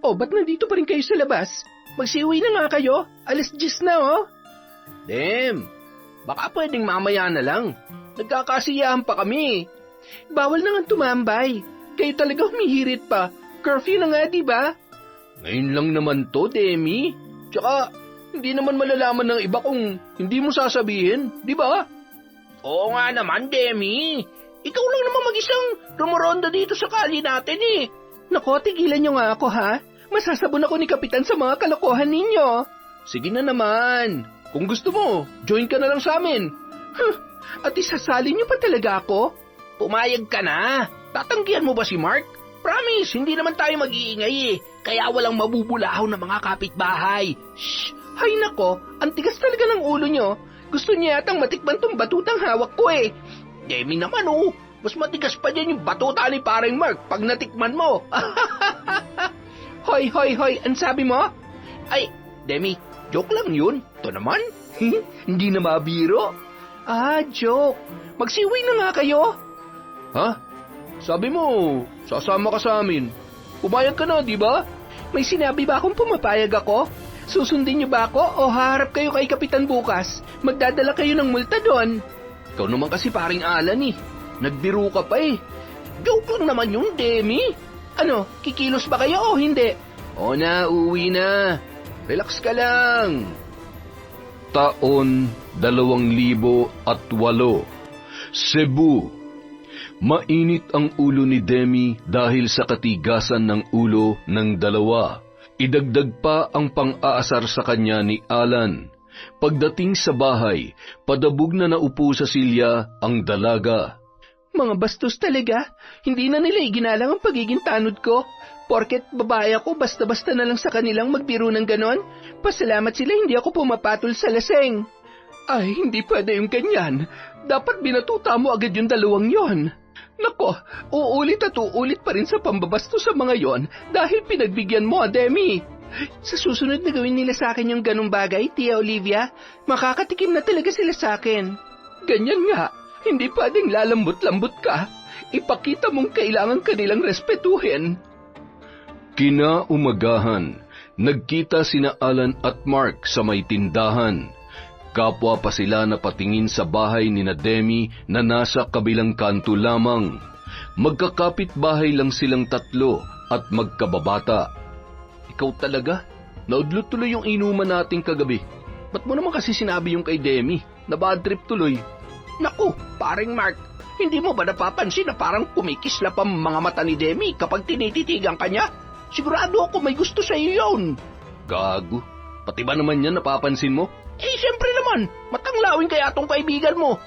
Oh, ba't nandito pa rin kayo sa labas? Magsiuwi na nga kayo. 10:00 na, oh. Dem, baka pwedeng mamaya na lang. Nagkakasiyahan pa kami. Bawal na nga tumambay. Kayo talaga humihirit pa. Curfew na nga, di ba? Ngayon lang naman to, Demi. Tsaka, hindi naman malalaman ng iba kung hindi mo sasabihin, di ba? Oo nga naman, Demi. Ikaw lang naman mag-isang rumoronda dito sa kali natin eh. Nako, tigilan nyo nga ako ha. Masasabon ako ni Kapitan sa mga kalokohan ninyo. Sige na naman. Kung gusto mo, join ka na lang sa amin. At isasali nyo pa talaga ako? Pumayag ka na. Tatanggihan mo ba si Mark? Promise, hindi naman tayo mag-iingay eh. Kaya walang mabubulahaw na mga kapitbahay. Shh! Hay nako, ang tigas talaga ng ulo nyo. Gusto niya yatang matikman tong batutang hawak ko eh. Demi naman oh, mas matigas pa dyan yung batuta ni paring Mark pag natikman mo. Hoy, ang sabi mo? Ay, Demi, joke lang yun. Ito naman, hindi na mabiro. Ah, joke. Magsiuwi na nga kayo. Ha? Sabi mo, sasama ka sa amin. Pumayag ka na, di ba? May sinabi ba akong pumapayag ako? Susundin niyo ba ako o haharap kayo kay Kapitan bukas? Magdadala kayo ng multa doon. Ikaw naman kasi paring Alan eh. Nagbiro ka pa eh. Joke lang naman yun, Demi. Ano, kikilos ba kayo o hindi? O na, uwi na. Relax ka lang. Taon 2008, Cebu. Mainit ang ulo ni Demi dahil sa katigasan ng ulo ng dalawa. Idagdag pa ang pang-aasar sa kanya ni Alan. Pagdating sa bahay, padabog na naupo sa silya ang dalaga. Mga bastos talaga. Hindi na nila iginalang ang pagiging tanod ko. Porket babae ako, basta-basta na lang sa kanilang magbiro ng ganon. Pasalamat sila hindi ako pumapatol sa laseng. Ay, hindi pwede yung ganyan. Dapat binatuta mo agad yung dalawang yon. Nako, uulit at uulit pa rin sa pambabasto sa mga yon dahil pinagbigyan mo, Demi. Sa susunod na gawin nila sa akin yung ganong bagay, Tia Olivia, makakatikim na talaga sila sa akin. Ganyan nga, hindi pwedeng lalambot-lambot ka. Ipakita mong kailangan kanilang respetuhin. Kinaumagahan, nagkita sina Alan at Mark sa may tindahan. Kapwa pa sila napatingin sa bahay ni Demi na nasa kabilang kanto lamang. Magkakapit-bahay lang silang tatlo at magkababata. Ikaw talaga? Naudlot tuloy yung inuman nating kagabi. Ba't mo naman kasi sinabi yung kay Demi na bad trip tuloy? Naku, paring Mark, hindi mo ba napapansin na parang kumikisla pa mga mata ni Demi kapag tinititigan ka niya? Sigurado ako may gusto sa iyo yun. Gago, pati ba naman yan napapansin mo? Eh, siyempre naman, matanglawin kaya tong kaibigan mo.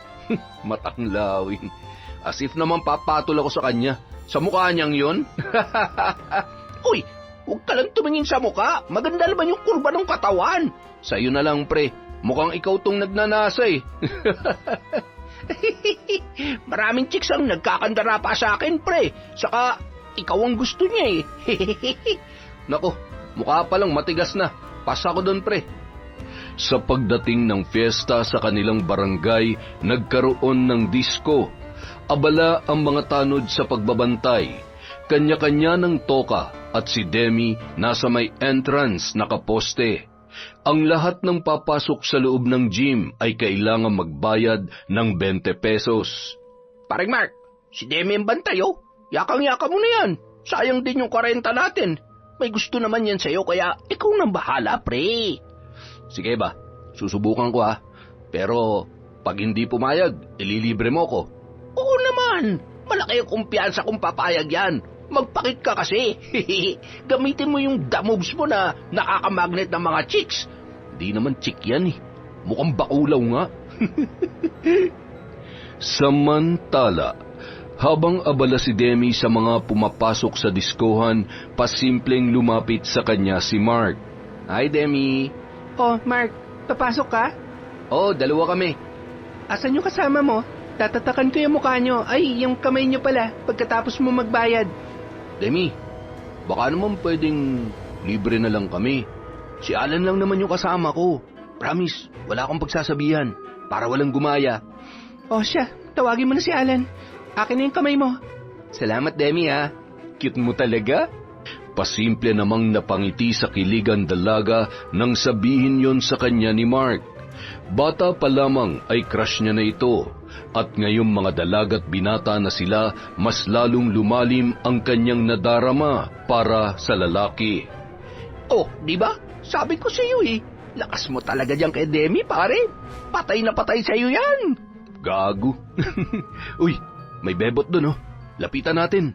Matanglawin. As if naman papatol ako sa kanya. Sa mukha niyang yun? Uy, huwag ka lang tumingin sa mukha. Maganda naman yung kurba ng katawan. Sa'yo na lang, pre. Mukhang ikaw tong nagnanasa eh. Maraming chicks ang nagkakandara pa sa akin, pre. Saka, ikaw ang gusto niya eh. Nako, mukha pa lang matigas na. Pasa ko doon, pre. Sa pagdating ng fiesta sa kanilang barangay, nagkaroon ng disco. Abala ang mga tanod sa pagbabantay. Kanya-kanya ng toka at si Demi nasa may entrance nakaposte. Ang lahat ng papasok sa loob ng gym ay kailangan magbayad ng 20 pesos. Paring Mark, si Demi ang bantayo. Yakang-yaka mo na yan. Sayang din yung 40 natin. May gusto naman yan sa'yo kaya ikaw nang bahala, pre. Sige ba, susubukan ko ha. Pero pag hindi pumayag, ililibre mo ko. Oo naman, malaki ang kumpiyansa kung papayag yan. Magpakit ka kasi. Gamitin mo yung the moves mo na nakakamagnet ng mga chicks. Di naman chick yan eh. Mukhang bakulaw nga. Samantala, habang abala si Demi sa mga pumapasok sa diskohan, pasimpleng lumapit sa kanya si Mark. Hi, Demi. Oh, Mark, papasok ka? Oh, dalawa kami. Asan yung kasama mo? Tatatakan ko yung mukha nyo. Ay, yung kamay nyo pala, pagkatapos mo magbayad. Demi, baka naman pwedeng libre na lang kami. Si Alan lang naman yung kasama ko. Promise, wala akong pagsasabihan para walang gumaya. Oh, siya, tawagin mo na si Alan. Akin na yung kamay mo. Salamat, Demi ha. Cute mo talaga. pasimple namang napangiti sa kilig ang dalaga nang sabihin yon sa kanya ni Mark. Bata pa lamang ay crush niya na ito, at ngayong mga dalaga't binata na sila, mas lalong lumalim ang kanyang nadarama para sa lalaki. Oh, di ba? Sabi ko sa iyo eh. Lakas mo talaga diyan kay Demi, pare. Patay na patay sa iyo yan. Gago. Uy, may bebot dun oh. Lapitan natin.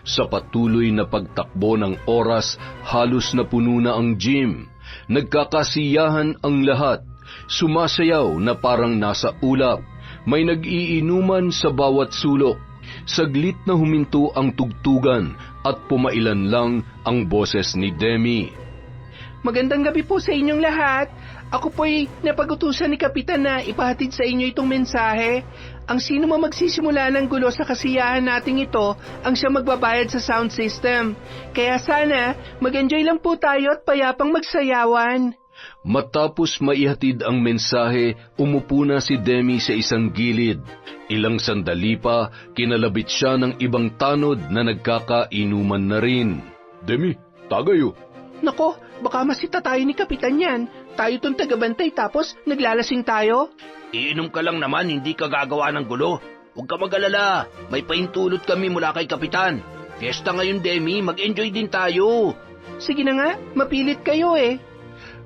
Sa patuloy na pagtakbo ng oras, halos na puno na ang gym. Nagkakasiyahan ang lahat. Sumasayaw na parang nasa ulap. May nag-iinuman sa bawat sulok. Saglit na huminto ang tugtugan at pumailan lang ang boses ni Demi. Magandang gabi po sa inyong lahat. Ako po'y napag-utusan ni Kapitan na ipahatid sa inyo itong mensahe. Ang sino man magsisimula ng gulo sa kasiyahan nating ito, ang siya magbabayad sa sound system. Kaya sana, mag-enjoy lang po tayo at payapang magsayawan. Matapos maihatid ang mensahe, umupo na si Demi sa isang gilid. Ilang sandali pa, kinalabit siya ng ibang tanod na nagkakainuman na rin. Demi, tagayo. Nako, baka masita tayo ni Kapitan yan. Tayo tong tagabantay tapos naglalasing tayo. Iinom ka lang naman, hindi ka gagawa ng gulo. Huwag ka mag-alala, may paintulot kami mula kay Kapitan. Fiesta ngayon, Demi, mag-enjoy din tayo. Sige na nga, mapilit kayo eh.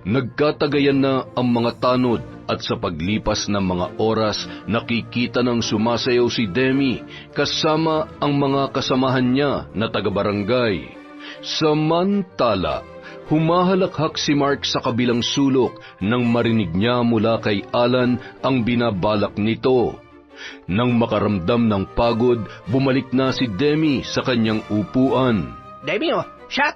Nagkatagayan na ang mga tanod at sa paglipas ng mga oras, nakikita ng sumasayaw si Demi kasama ang mga kasamahan niya na taga-barangay. Samantala, humahalakhak si Mark sa kabilang sulok nang marinig niya mula kay Alan ang binabalak nito. Nang makaramdam ng pagod, bumalik na si Demi sa kanyang upuan. Demi oh, shot!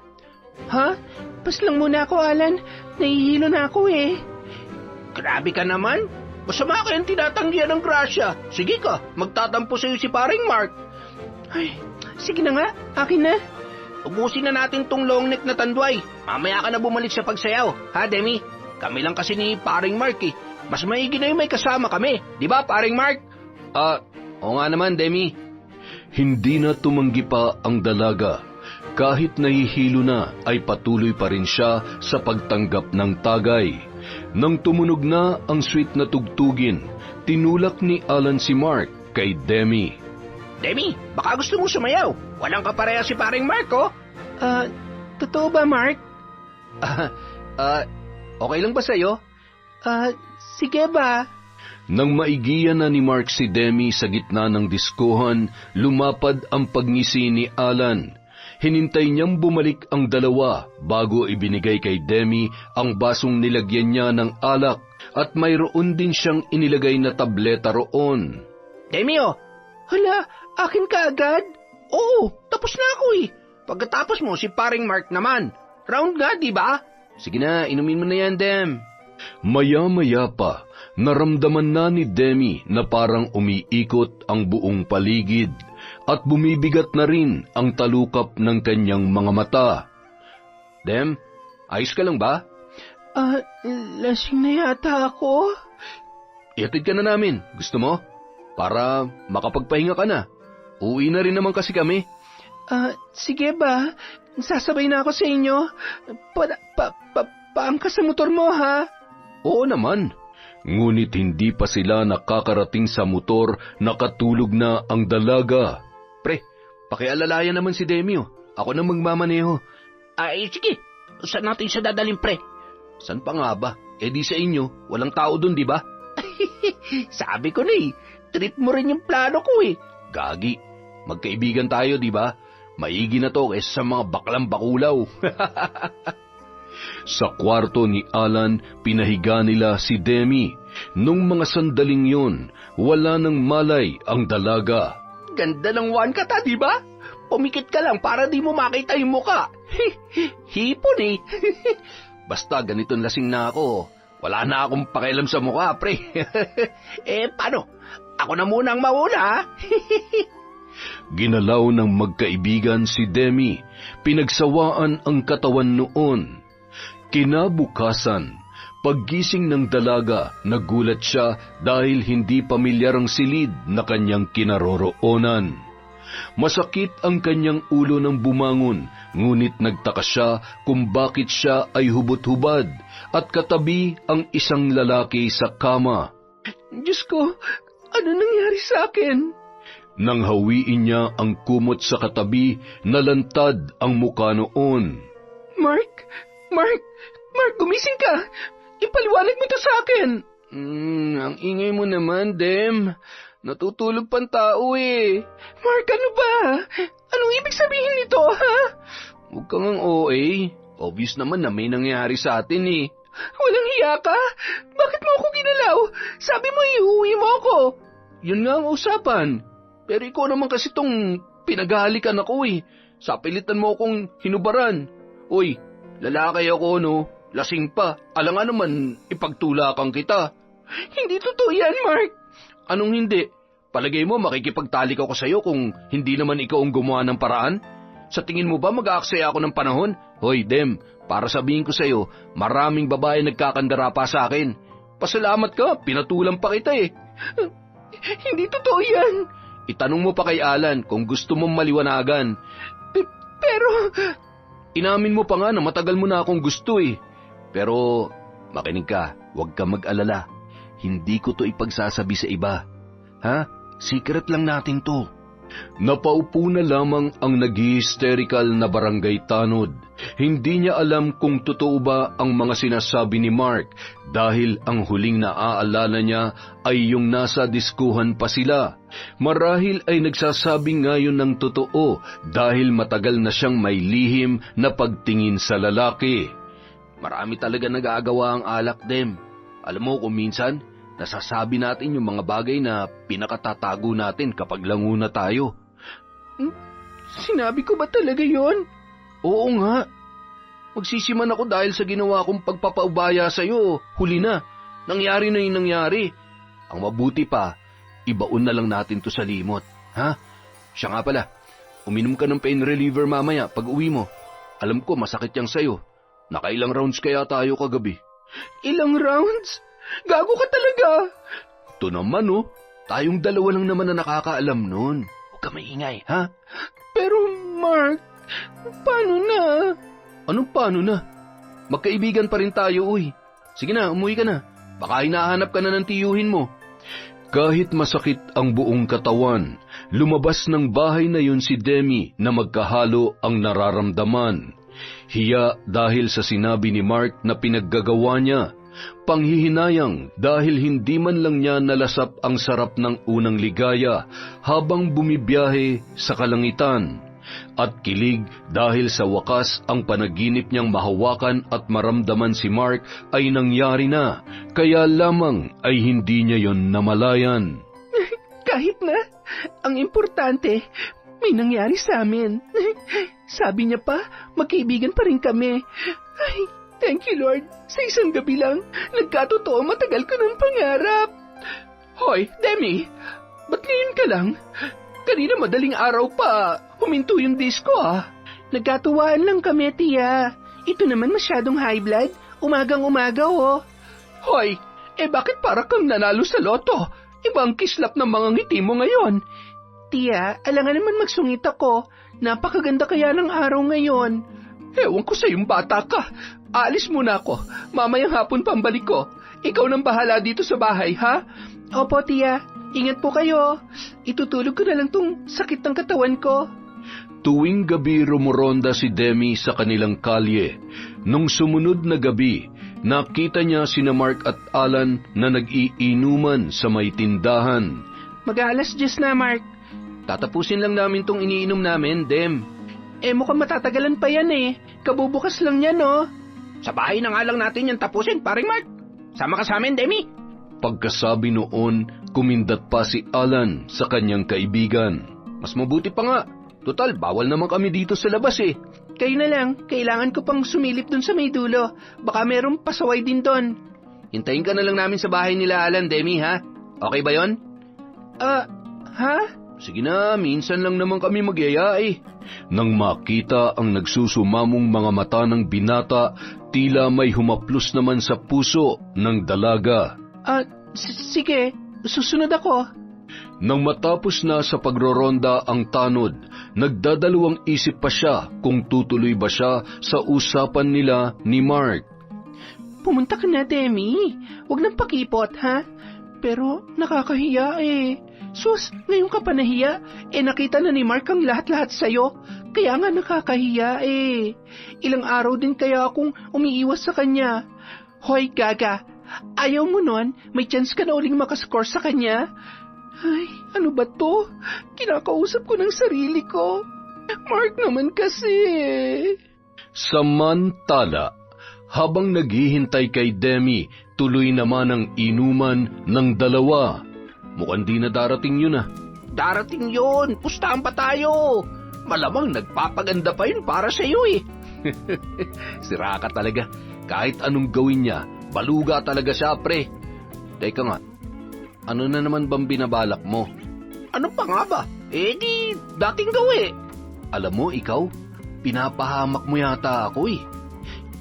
Ha? Pas lang muna ako, Alan. Nahihilo na ako eh. Grabe ka naman. Masama kayang tinatanggihan ng grasya. Sige ka, magtatampo sa'yo si paring Mark. Ay, sige na nga, akin na. Ubusin na natin tong long neck na tanduay. Mamaya ka na bumalik sa pagsayaw. Ha, Demi? Kami lang kasi ni paring Mark eh. Mas maigi na yung may kasama kami. Di ba, paring Mark? Oo nga naman, Demi. Hindi na tumanggi pa ang dalaga. Kahit nahihilo na, ay patuloy pa rin siya sa pagtanggap ng tagay. Nang tumunog na ang sweet na tugtugin, tinulak ni Alan si Mark kay Demi. Demi, baka gusto mo sumayaw. Walang kapareha si paring Mark, oh. Totoo ba, Mark? Okay lang ba sa'yo? Sige ba? Nang maigiyan na ni Mark si Demi sa gitna ng diskuhan, lumapad ang pagngisi ni Alan. Hinintay niyang bumalik ang dalawa bago ibinigay kay Demi ang basong nilagyan niya ng alak at mayroon din siyang inilagay na tableta roon. Demi, oh. Hala, akin ka agad? Oo, tapos na ako eh. Pagkatapos mo, si paring Mark naman. Round nga, di ba? Sige na, inumin mo na yan, Dem. Maya-maya pa, naramdaman na ni Demi na parang umiikot ang buong paligid at bumibigat na rin ang talukap ng kanyang mga mata. Dem, ayos ka lang ba? Lasing na yata ako. Ihatid ka na namin, gusto mo? Para makapagpahinga ka na. Uwi na rin naman kasi kami. Sige ba? Sasabay na ako sa inyo. Paangkas sa motor mo, ha? Oo naman. Ngunit hindi pa sila nakakarating sa motor, nakatulog na ang dalaga. Pre, pakialalayan naman si Demi. Ako na magmamaneho. Ay, sige. Saan natin siya dadalhin, pre? San pa nga ba? Eh di sa inyo, walang tao dun, di ba? Sabi ko na eh. Trip mo rin yung plano ko eh. Gagi, magkaibigan tayo, di ba? Maigi na to kaysa sa mga baklang bakulaw. Sa kwarto ni Alan, pinahiga nila si Demi. Nung mga sandaling yun, wala nang malay ang dalaga. Ganda ng one cut, di ba? Pumikit ka lang para di mo makita yung muka. Hipon eh. Basta ganitong lasing na ako. Wala na akong pakialam sa mukha, pre. Paano? Ako na muna ang mauna, ha? Ginalaw ng magkaibigan si Demi. Pinagsawaan ang katawan noon. Kinabukasan, paggising ng dalaga, nagulat siya dahil hindi pamilyar ang silid na kanyang kinaroroonan. Masakit ang kanyang ulo nang bumangon Ngunit nagtaka siya kung bakit siya ay hubot-hubad at katabi ang isang lalaki sa kama. Diyos ko, ano nangyari sa akin? Nang hawiin niya ang kumot sa katabi, nalantad ang muka noon. Mark, gumising ka! Ipaliwanag mo to sa akin! Ang ingay mo naman, Dem. Natutulog pang tao eh. Mark, ano ba? Anong ibig sabihin nito, ha? Huwag kang ang OA. Obvious naman na may nangyari sa atin eh. Walang hiya ka? Bakit mo ako ginalaw? Sabi mo iuwi mo ako. Yun nga ang usapan. Pero ikaw naman kasi tong pinaghahalikan ako eh. Sa pilitan mo akong hinubaran. Uy, lalaki ako no. Lasing pa. Alangan naman ipagtulakan kita. Hindi totoo yan, Mark. Anong hindi? Palagay mo makikipagtalik ako sa'yo kung hindi naman ikaw ang gumawa ng paraan? Sa tingin mo ba mag-aaksaya ako ng panahon? Hoy, Dem, para sabihin ko sa'yo, maraming babae nagkakandara pa sa akin. Pasalamat ka, pinatulan pa kita eh. Hindi totoo yan. Itanong mo pa kay Alan kung gusto mong maliwanagan. Pero... Inamin mo pa nga na matagal mo na akong gusto eh. Pero, makinig ka, huwag ka mag-alala. Hindi ko to ipagsasabi sa iba. Ha? Secret lang natin to. Napaupo na lamang ang nag-hysterical na barangay tanod. Hindi niya alam kung totoo ba ang mga sinasabi ni Mark dahil ang huling naaalala niya ay yung nasa diskuhan pa sila. Marahil ay nagsasabi ngayon ng totoo dahil matagal na siyang may lihim na pagtingin sa lalaki. Marami talaga nag-aagawa ang alak, Dem. Alam mo kung minsan, nasasabi natin yung mga bagay na pinakatatago natin kapag lango na tayo. Sinabi ko ba talaga yon? Oo nga. Magsisiman ako dahil sa ginawa kong pagpapaubaya sa'yo. Huli na. Nangyari na yung nangyari. Ang mabuti pa, ibaon na lang natin to sa limot. Ha? Siya nga pala, uminom ka ng pain reliever mamaya pag uwi mo. Alam ko masakit yang sa'yo. Nakailang rounds kaya tayo kagabi? Ilang rounds? Gago ka talaga! Ito naman oh, tayong dalawa lang naman na nakakaalam nun. Huwag ka maingay, ha? Pero Mark, paano na? Anong paano na? Magkaibigan pa rin tayo, uy. Sige na, umuwi ka na. Baka hinahanap ka na ng tiyuhin mo. Kahit masakit ang buong katawan, lumabas ng bahay na yun si Demi na magkahalo ang nararamdaman. Hiya dahil sa sinabi ni Mark na pinaggagawa niya. Panghihinayang dahil hindi man lang niya nalasap ang sarap ng unang ligaya habang bumibiyahe sa kalangitan. At kilig dahil sa wakas ang panaginip niyang mahawakan at maramdaman si Mark ay nangyari na, kaya lamang ay hindi niya yon namalayan. Kahit na, ang importante, may nangyari sa amin. Sabi niya pa, magkaibigan pa rin kami. Ay, thank you Lord. Sa isang gabi lang, nagkatotoo matagal ko ng pangarap. Hoy, Demi, ba't ngayon ka lang? Kanina madaling araw pa, huminto yung disco ah. Nagkatuwaan lang kami, tiya. Ito naman masyadong high blood, umagang-umaga oh. Hoy, bakit para kang nanalo sa loto? Ibang kislap ng mga ngiti mo ngayon. Tiya, alangan naman magsungit ako. Napakaganda kaya ng araw ngayon. Ewan ko sa yung bata ka. Aalis muna ako. Mamayang hapon pambalik ko. Ikaw nang bahala dito sa bahay, ha? Opo, tiya. Ingat po kayo. Itutulog ko na lang tong sakit ng katawan ko. Tuwing gabi rumuronda si Demi sa kanilang kalye. Nung sumunod na gabi, nakita niya sina Mark at Alan na nag-iinuman sa may tindahan. Mag-aalas 10 na, Mark. Tatapusin lang namin tong iniinom namin, Dem. Mukhang matatagalan pa yan eh. Kabubukas lang yan, no? Sa bahay na nga lang natin yan tapusin, paring Mark. Sama ka sa amin, Demi. Pagkasabi noon, kumindat pa si Alan sa kanyang kaibigan. Mas mabuti pa nga. Total, bawal naman kami dito sa labas eh. Kayo na lang, kailangan ko pang sumilip dun sa may dulo. Baka merong pasaway din doon. Hintayin ka na lang namin sa bahay nila, Alan, Demi, ha? Okay ba yon? Ha? Sige na, minsan lang naman kami magyaya eh. Nang makita ang nagsusumamong mga mata ng binata, tila may humaplos naman sa puso ng dalaga. Sige, susunod ako. Nang matapos na sa pagroronda ang tanod, nagdadalawang isip pa siya kung tutuloy ba siya sa usapan nila ni Mark. Pumunta ka na, Demi. Huwag nang pakipot, ha? Pero nakakahiya eh. Sus, ngayon ka pa nahiya. Nakita na ni Mark ang lahat-lahat sa'yo. Kaya nga nakakahiya eh. Ilang araw din kaya akong umiiwas sa kanya. Hoy, Gaga. Ayaw mo nun? May chance ka na uling makascore sa kanya? Ay, ano ba to? Kinakausap ko ng sarili ko. Mark naman kasi. Samantala, habang naghihintay kay Demi, tuloy naman ang inuman ng dalawa. Mukhang di na darating yun ah. Darating yun. Pustahan pa tayo. Malamang nagpapaganda pa yun para sa iyo eh. Sira ka talaga. Kahit anong gawin niya, baluga talaga siya, pre. Teka nga, ano na naman bang binabalak mo? Ano pa nga ba? Di dating gawi. Alam mo, ikaw, pinapahamak mo yata ako eh.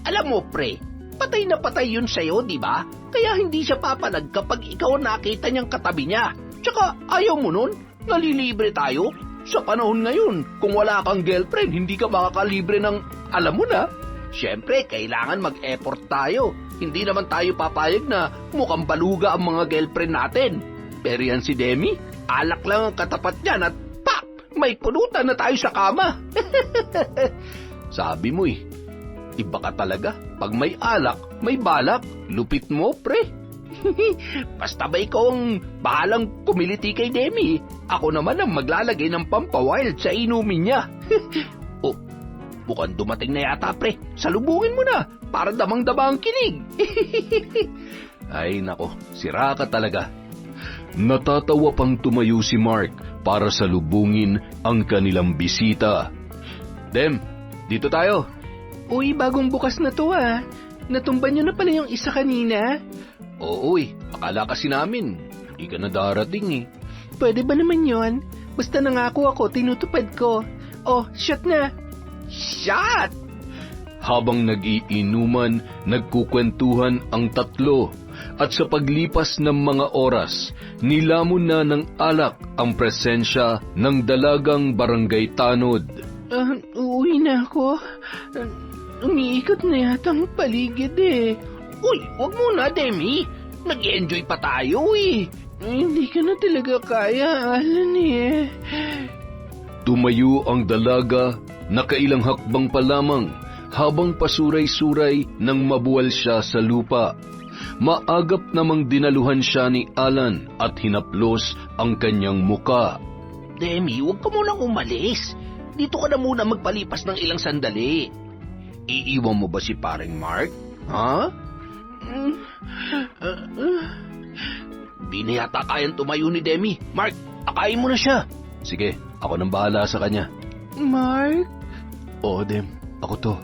Alam mo, pre, patay na patay yun sa'yo, di ba? Kaya hindi siya papalag kapag ikaw nakita niyang katabi niya. Tsaka ayaw mo nun, nalilibre tayo. Sa panahon ngayon, kung wala kang girlfriend, hindi ka makakalibre ng, alam mo na. Siyempre, kailangan mag-effort tayo. Hindi naman tayo papayag na mukhang baluga ang mga girlfriend natin. Pero yan si Demi, alak lang ang katapat niyan at pak! May pulutan na tayo sa kama. Sabi mo eh, iba ka talaga. Pag may alak, may balak. Lupit mo, pre. Basta ba ikaw ang bahalang kumiliti kay Demi? Ako naman ang maglalagay ng pampawild sa inumin niya. Oh, mukhang dumating na yata, pre. Salubungin mo na para damang-dama ang kilig. Ay nako, sira ka talaga. Natatawa pang tumayo si Mark para salubungin ang kanilang bisita. Dem, dito tayo. Uy, bagong bukas na to ah. Natumban niyo na pala yung isa kanina. Oo akala kasi namin, hindi ka na darating eh. Pwede ba naman yon? Basta nangako ako, tinutupad ko. Oh, shot na. Shot! Habang nag-iinuman, nagkukwentuhan ang tatlo. At sa paglipas ng mga oras, nilamon na ng alak ang presensya ng dalagang barangay tanod. Uwi na ako. Umiikot na yata ang paligid eh. Uy, wag muna, Demi. Nag-enjoy pa tayo eh. Hindi ka na talaga kaya, Alan eh. Tumayo ang dalaga, nakailang hakbang pa lamang, habang pasuray-suray nang mabuwal siya sa lupa. Maagap namang dinaluhan siya ni Alan at hinaplos ang kanyang muka. Demi, huwag ka munang umalis. Dito ka na muna magpalipas ng ilang sandali. Iiwan mo ba si paring Mark? Ha? Di na yata kayang tumayo ni Demi. Mark, akayin mo na siya. Sige, ako nang bahala sa kanya. Mark? Oo, Dem, ako to.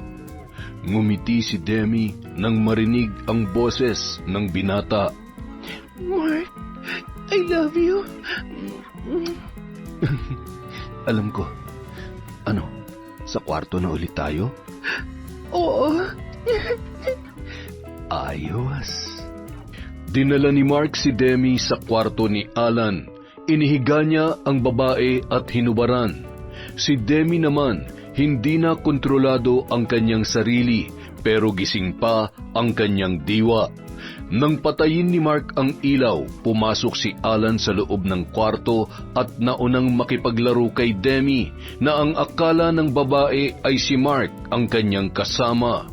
Ngumiti si Demi nang marinig ang boses ng binata. Mark, I love you. Alam ko. Ano, sa kwarto na ulit tayo? Oo. Ayos. Dinala ni Mark si Demi sa kwarto ni Alan. Inihiga niya ang babae at hinubaran. Si Demi naman, hindi na kontrolado ang kanyang sarili, pero gising pa ang kanyang diwa. Nang patayin ni Mark ang ilaw, pumasok si Alan sa loob ng kwarto at naunang makipaglaro kay Demi na ang akala ng babae ay si Mark ang kanyang kasama.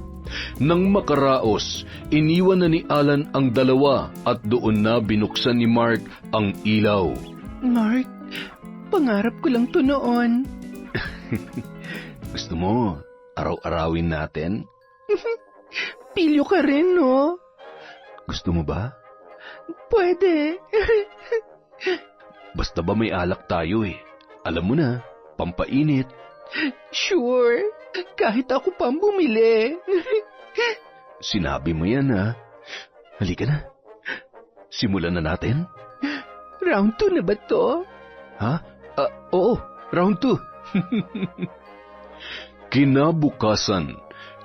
Nang makaraos, iniwan na ni Alan ang dalawa at doon na binuksan ni Mark ang ilaw. Mark, pangarap ko lang to noon. Gusto mo, araw-arawin natin? Pilyo ka rin, no? Gusto mo ba? Pwede. Basta ba may alak tayo eh. Alam mo na, pampainit. Sure, kahit ako pang bumili. Sinabi mo yan ha. Halika na. Simulan na natin. Round 2 na ba to? Ha? Oo, round 2. Kinabukasan,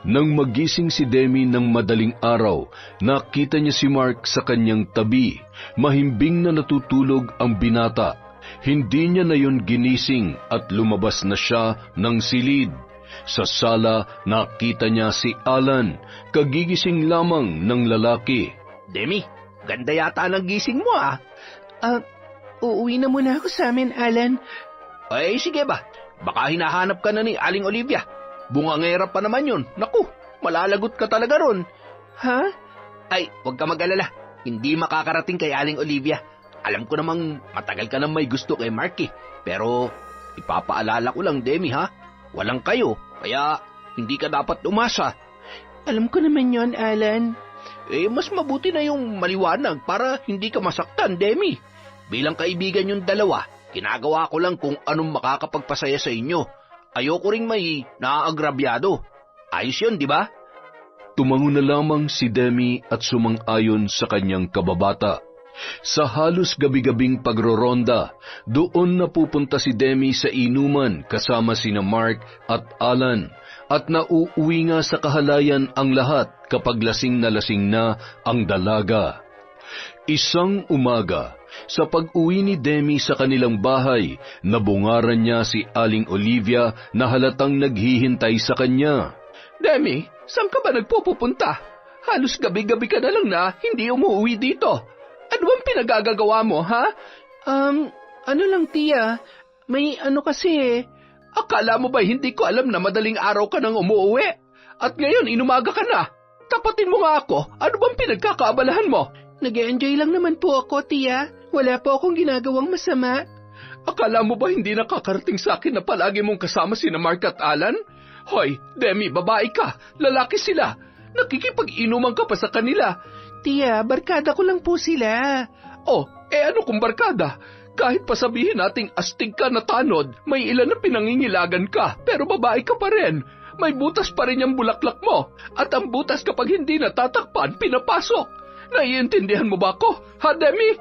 nang magising si Demi ng madaling araw, nakita niya si Mark sa kanyang tabi. Mahimbing na natutulog ang binata. Hindi niya na yun ginising at lumabas na siya ng silid. Sa sala, nakita niya si Alan, kagigising lamang ng lalaki. Demi, ganda yata ng gising mo ah. Uuwi na muna ako sa amin, Alan. Ay, sige ba? Baka hinahanap ka na ni Aling Olivia. Bungangera pa naman yun. Naku, malalagot ka talaga ron. Ha? Ay, huwag ka mag-alala. Hindi makakarating kay Aling Olivia. Alam ko namang matagal ka nang may gusto kay Mark eh. Pero ipapaalala ko lang, Demi ha. Walang kayo, kaya hindi ka dapat umasa. Alam ko naman yon, Alan. Mas mabuti na yung maliwanag para hindi ka masaktan, Demi. Bilang kaibigan yung dalawa, ginagawa ko lang kung anong makakapagpasaya sa inyo. Ayoko ring may naaagrabyado. Ayos yun, di ba? Tumango na lamang si Demi at sumang-ayon sa kanyang kababata. Sa halos gabi-gabing pagroronda, doon napupunta si Demi sa inuman kasama sina Mark at Alan, at nauuwi nga sa kahalayan ang lahat kapag lasing na ang dalaga. Isang umaga, sa pag-uwi ni Demi sa kanilang bahay, nabungaran niya si Aling Olivia na halatang naghihintay sa kanya. Demi, saan ka ba nagpupunta? Halos gabi-gabi ka na lang na hindi umuwi dito. Ano bang pinagagagawa mo, ha? Ano lang, tiya. May ano kasi eh. Akala mo ba hindi ko alam na madaling araw ka nang umuwi? At ngayon, inumaga ka na. Tapatin mo nga ako. Ano bang pinagkakaabalahan mo? Nag-e-enjoy lang naman po ako, tiya. Wala po akong ginagawang masama. Akala mo ba hindi nakakarating sa akin na palagi mong kasama sina Mark at Alan? Hoy, Demi, babae ka. Lalaki sila. Nakikipag-inuman ka pa sa kanila. Tiya, barkada ko lang po sila. Oh, ano kung barkada? Kahit pa sabihin nating astig ka na tanod, may ilan na pinangingilagan ka, pero babae ka pa rin. May butas pa rin yung bulaklak mo. At ang butas kapag hindi natatakpan, pinapasok. Naiintindihan mo ba ako? Ha, Demi?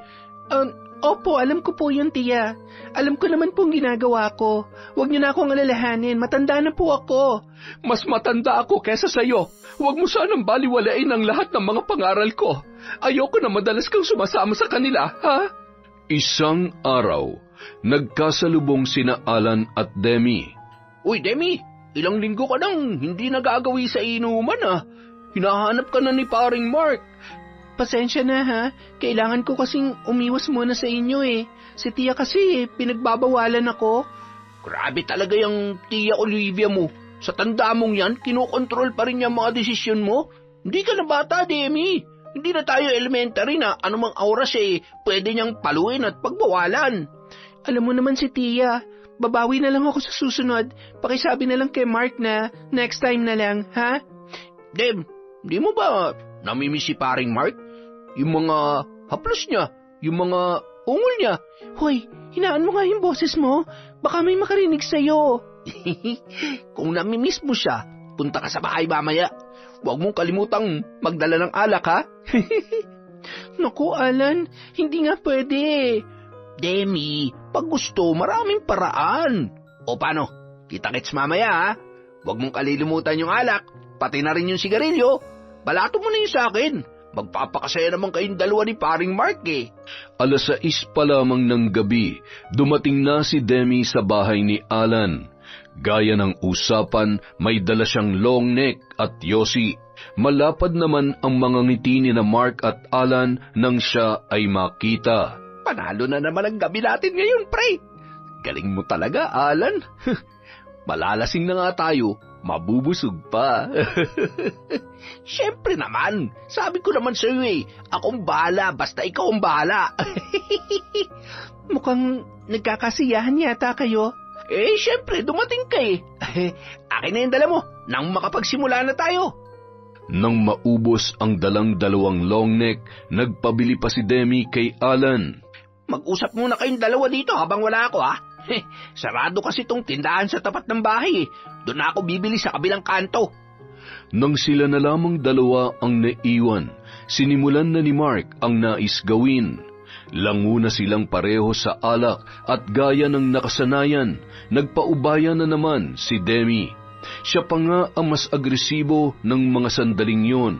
Opo, alam ko po yun, tiya. Alam ko naman pong ginagawa ko. Huwag niyo na akong alalahanin, matanda na po ako. Mas matanda ako kesa sa'yo. Huwag mo sanang baliwalain ang lahat ng mga pangaral ko. Ayoko na madalas kang sumasama sa kanila, ha? Isang araw, nagkasalubong sina Alan at Demi. Uy, Demi, ilang linggo ka nang hindi nagagawi sa inuman, ah. Hinahanap ka na ni paring Mark. Pasensya na ha, kailangan ko kasing umiwas muna sa inyo eh. Si tiya kasi pinagbabawalan ako. Grabe talaga yung tiya Olivia mo. Sa tanda mong yan, kinokontrol pa rin yung mga desisyon mo. Hindi ka na bata, Demi. Hindi na tayo elementary na anumang oras pwede niyang paluin at pagbawalan. Alam mo naman si tiya, babawi na lang ako sa susunod. Pakisabi na lang kay Mark na next time na lang, ha? Dem, di mo ba namimiss si paring Mark? Yung mga haplos niya, yung mga ungol niya. Hoy, hinaan mo nga yung boses mo. Baka may makarinig sa'yo. Kung namimiss mo siya, punta ka sa bahay mamaya. Huwag mong kalimutang magdala ng alak, ha? Naku, Alan, hindi nga pwede. Demi, pag gusto, maraming paraan. O paano? Kita-kits mamaya, ha? Huwag mong kalilimutan yung alak, pati na rin yung sigarilyo. Balato mo na yung sa akin. Magpapakasaya naman kayong dalawa ni paring Mark eh. 6:00 pa lamang ng gabi, dumating na si Demi sa bahay ni Alan. Gaya ng usapan, may dala siyang long neck at yosi. Malapad naman ang mga ngiti ni na Mark at Alan nang siya ay makita. Panalo na naman ang gabi natin ngayon, pre. Galing mo talaga, Alan. Malalasing na nga tayo, mabubusog pa. Siyempre naman, sabi ko naman sa iyo akong bahala, basta ikaw ang bahala. Mukhang nagkakasiyahan yata kayo. Siyempre, dumating ka Akin na yung dala mo, nang makapagsimula na tayo. Nang maubos ang dalang 2 long neck, nagpabili pa si Demi kay Alan. Mag-usap muna kayong dalawa dito habang wala ako, ha? Sarado kasi tong tindahan sa tapat ng bahay. Doon ako bibili sa kabilang kanto. Nang sila na lamang 2 ang naiwan, sinimulan na ni Mark ang nais gawin. Lango na silang pareho sa alak at gaya ng nakasanayan, nagpaubaya na naman si Demi. Siya pa nga ang mas agresibo ng mga sandaling yon.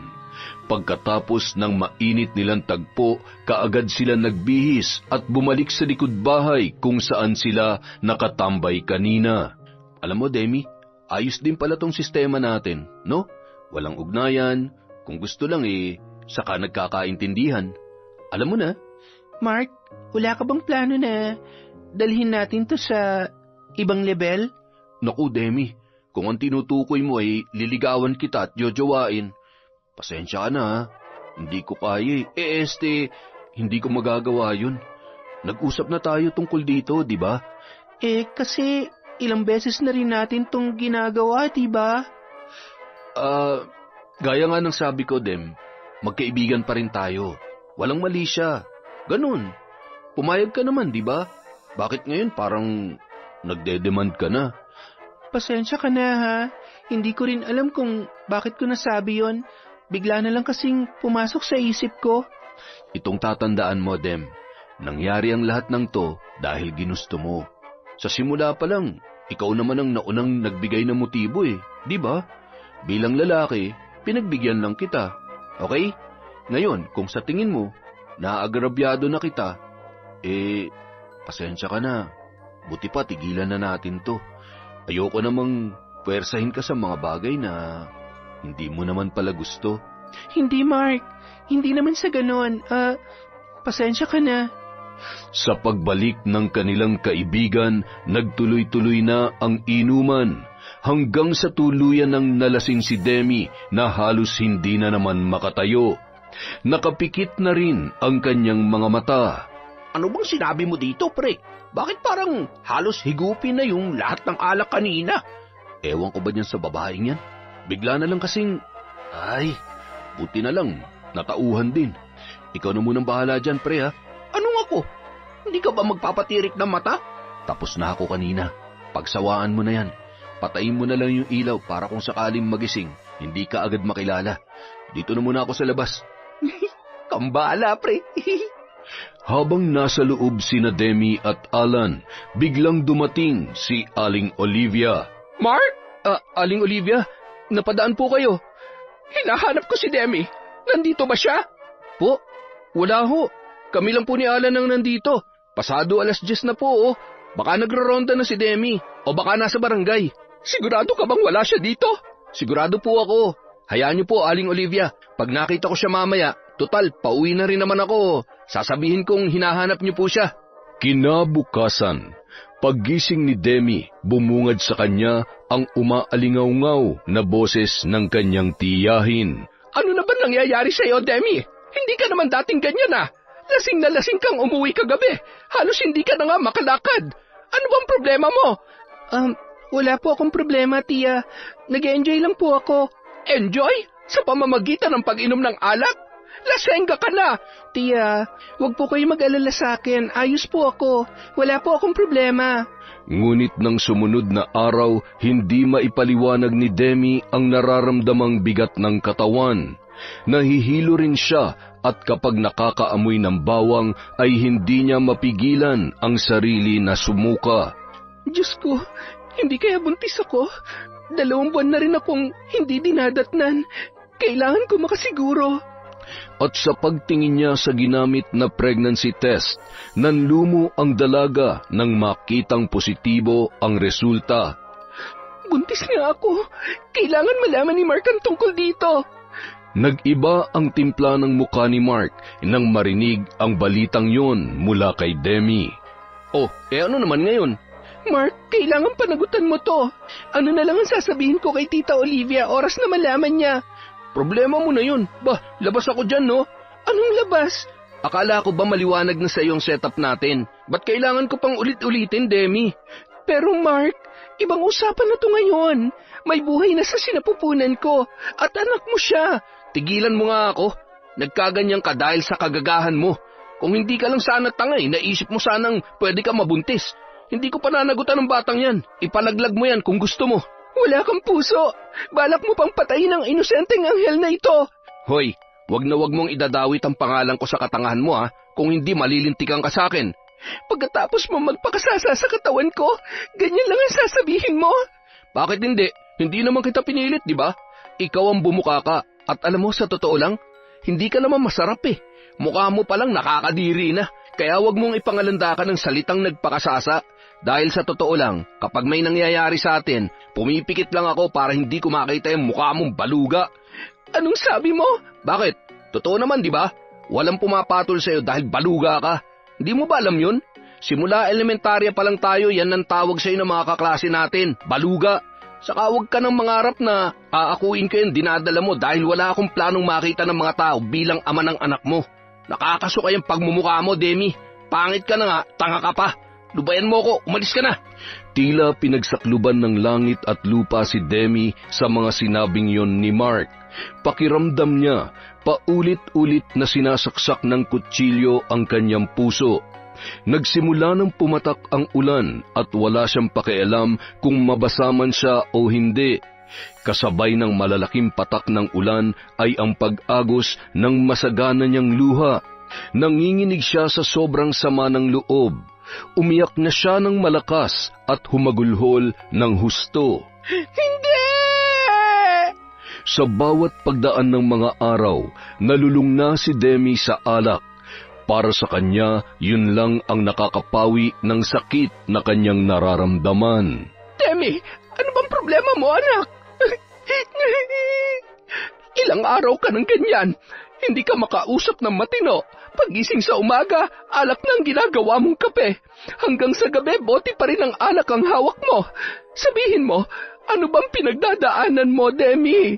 Pagkatapos ng mainit nilang tagpo, kaagad sila nagbihis at bumalik sa likod bahay kung saan sila nakatambay kanina. Alam mo, Demi, ayos din pala tong sistema natin, no? Walang ugnayan, kung gusto lang saka nagkakaintindihan. Alam mo na. Mark, wala ka bang plano na dalhin natin to sa ibang level? Naku, Demi, kung ang tinutukoy mo ay liligawan kita at jojowain, pasensya ka na ha. Hindi ko kaya hindi ko magagawa yun. Nag-usap na tayo tungkol dito, di ba? Kasi ilang beses na rin natin tong ginagawa, di ba? Gaya nga ng sabi ko, Dem, magkaibigan pa rin tayo. Walang mali siya. Ganun. Pumayag ka naman, di ba? Bakit ngayon parang nagde-demand ka na? Pasensya ka na ha. Hindi ko rin alam kung bakit ko nasabi yon. Bigla na lang kasing pumasok sa isip ko. Itong tatandaan mo, Dem, nangyari ang lahat ng to dahil ginusto mo. Sa simula pa lang, ikaw naman ang naunang nagbigay ng motibo di ba? Bilang lalaki, pinagbigyan lang kita. Okay? Ngayon, kung sa tingin mo, naagrabyado na kita, pasensya ka na. Buti pa, tigilan na natin to. Ayoko namang puwersahin ka sa mga bagay na hindi mo naman pala gusto. Hindi, Mark. Hindi naman sa ganon. Pasensya ka na. Sa pagbalik ng kanilang kaibigan, nagtuloy-tuloy na ang inuman hanggang sa tuluyan ng nalasing si Demi na halos hindi na naman makatayo. Nakapikit na rin ang kanyang mga mata. Ano bang sinabi mo dito, pre? Bakit parang halos higupin na yung lahat ng alak kanina? Ewan ko ba niyan sa babaeng yan? Bigla na lang kasing, buti na lang, natauhan din. Ikaw na munang bahala dyan, pre ha. Anong ako? Hindi ka ba magpapatirik ng mata? Tapos na ako kanina. Pagsawaan mo na yan. Patayin mo na lang yung ilaw para kung sakaling magising, hindi ka agad makilala. Dito na muna ako sa labas. Kambala, pre. Habang nasa loob sina Demi at Alan, biglang dumating si Aling Olivia. Mark? Aling Olivia, napadaan po kayo. Hinahanap ko si Demi. Nandito ba siya? Po, wala ho. Kami lang po ni Alan ang nandito. Pasado 10:00 na po. Baka nagraronda na si Demi o baka nasa barangay. Sigurado ka bang wala siya dito? Sigurado po ako. Hayaan niyo po, Aling Olivia. Pag nakita ko siya mamaya, total, pauwi na rin naman ako. Sasabihin kong hinahanap niyo po siya. Kinabukasan, paggising ni Demi, bumungad sa kanya ang umaalingaw-ngaw na boses ng kanyang tiyahin. Ano na ba nangyayari sa iyo, Demi? Hindi ka naman dating ganyan Lasing na lasing kang umuwi kagabi. Halos hindi ka na nga makalakad. Ano bang problema mo? Wala po akong problema, tiya. Nag-enjoy lang po ako. Enjoy? Sa pamamagitan ng pag-inom ng alak? Lasengga ka na! Tiya, wag po kayo mag-alala sa akin. Ayos po ako. Wala po akong problema. Ngunit ng sumunod na araw, hindi maipaliwanag ni Demi ang nararamdamang bigat ng katawan. Nahihilo rin siya at kapag nakakaamoy ng bawang ay hindi niya mapigilan ang sarili na sumuka. Diyos ko, hindi kaya buntis ako? 2 buwan na rin akong hindi dinadatnan. Kailangan ko makasiguro. At sa pagtingin niya sa ginamit na pregnancy test, nanlumo ang dalaga nang makitang positibo ang resulta. Buntis nga ako. Kailangan malaman ni Mark ang tungkol dito. Nag-iba ang timpla ng mukha ni Mark nang marinig ang balitang yon mula kay Demi. Ano naman ngayon? Mark, kailangan panagutan mo to. Ano na lang ang sasabihin ko kay Tita Olivia oras na malaman niya? Problema mo na yun. Labas ako dyan, no? Anong labas? Akala ko ba maliwanag na sa iyong setup natin? Ba't kailangan ko pang ulit-ulitin, Demi? Pero Mark, ibang usapan na to ngayon. May buhay na sa sinapupunan ko at anak mo siya. Tigilan mo nga ako. Nagkaganyan ka dahil sa kagagahan mo. Kung hindi ka lang sana tangay, naisip mo sanang pwede ka mabuntis. Hindi ko pananagutan ng batang yan. Ipalaglag mo yan kung gusto mo. Wala kang puso. Balak mo pang patayin ang inosenteng anghel na ito. Hoy, wag na wag mong idadawit ang pangalan ko sa katangahan mo kung hindi malilintikan ka sa akin. Pagkatapos mo magpakasasa sa katawan ko, ganyan lang ang sasabihin mo? Bakit hindi? Hindi naman kita pinilit, di ba? Ikaw ang bumuka ka. At alam mo, sa totoo lang, hindi ka naman masarap eh. Mukha mo palang nakakadiri na. Kaya wag mong ipangalanda ka ng salitang nagpakasasa. Dahil sa totoo lang, kapag may nangyayari sa atin, pumipikit lang ako para hindi ko makita yung mukha mong baluga. Anong sabi mo? Bakit? Totoo naman, di ba? Walang pumapatol sa'yo dahil baluga ka. Hindi mo ba alam yun? Simula elementarya pa lang tayo, yan ang tawag sa'yo ng mga kaklase natin, baluga. Saka huwag ka nang mangarap na aakuin ko yung dinadala mo dahil wala akong planong makita ng mga tao bilang ama ng anak mo. Nakakasuka yung pagmumukha mo, Demi. Pangit ka na nga, tanga ka pa. Lubayan mo ko, umalis ka na. Tila pinagsakluban ng langit at lupa si Demi sa mga sinabing yon ni Mark. Pakiramdam niya, paulit-ulit na sinasaksak ng kutsilyo ang kanyang puso. Nagsimula ng pumatak ang ulan at wala siyang pakialam kung mabasa man siya o hindi. Kasabay ng malalaking patak ng ulan ay ang pag-agos ng masagana niyang luha. Nanginginig siya sa sobrang sama ng loob. Umiyak na siya ng malakas at humagulhol ng husto. Hindi! Sa bawat pagdaan ng mga araw, nalulung na si Demi sa alak. Para sa kanya, yun lang ang nakakapawi ng sakit na kanyang nararamdaman. Demi, ano bang problema mo, anak? Ilang araw ka ng ganyan. Hindi ka makausap ng matino. Pagising sa umaga, alak na ang ginagawa mong kape. Hanggang sa gabi, bote pa rin ang alak ang hawak mo. Sabihin mo, ano bang pinagdadaanan mo, Demi?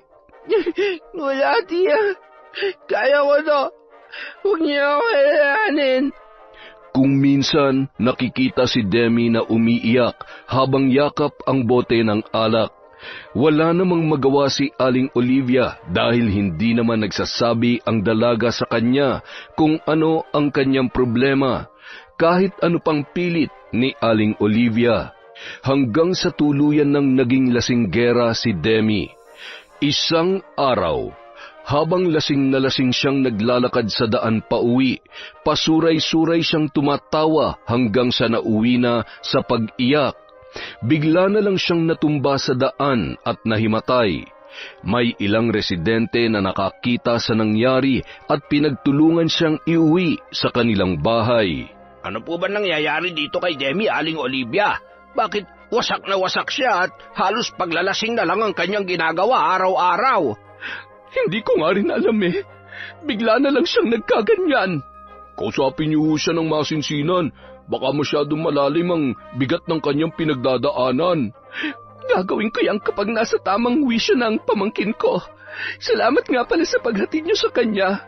Wala, tiya. Kaya ko to. Huwag niyo ako kailanganin. Kung minsan, nakikita si Demi na umiiyak habang yakap ang bote ng alak. Wala namang magawa si Aling Olivia dahil hindi naman nagsasabi ang dalaga sa kanya kung ano ang kanyang problema, kahit ano pang pilit ni Aling Olivia. Hanggang sa tuluyan ng naging lasinggera si Demi. Isang araw, habang lasing na lasing siyang naglalakad sa daan pauwi, pasuray-suray siyang tumatawa hanggang sa nauwi na sa pag-iyak. Bigla na lang siyang natumba sa daan at nahimatay. May ilang residente na nakakita sa nangyari at pinagtulungan siyang iuwi sa kanilang bahay. Ano po ba nangyayari dito kay Demi, Aling Olivia? Bakit wasak na wasak siya at halos paglalasing na lang ang kanyang ginagawa araw-araw? Hindi ko nga rin alam eh. Bigla na lang siyang nagkaganyan. Kausapin niyo siya ng masinsinan. Baka masyadong malalim ang bigat ng kanyang pinagdadaanan. Gagawin ko yan kapag nasa tamang wisyo na ang pamangkin ko. Salamat nga pala sa paghatid niyo sa kanya.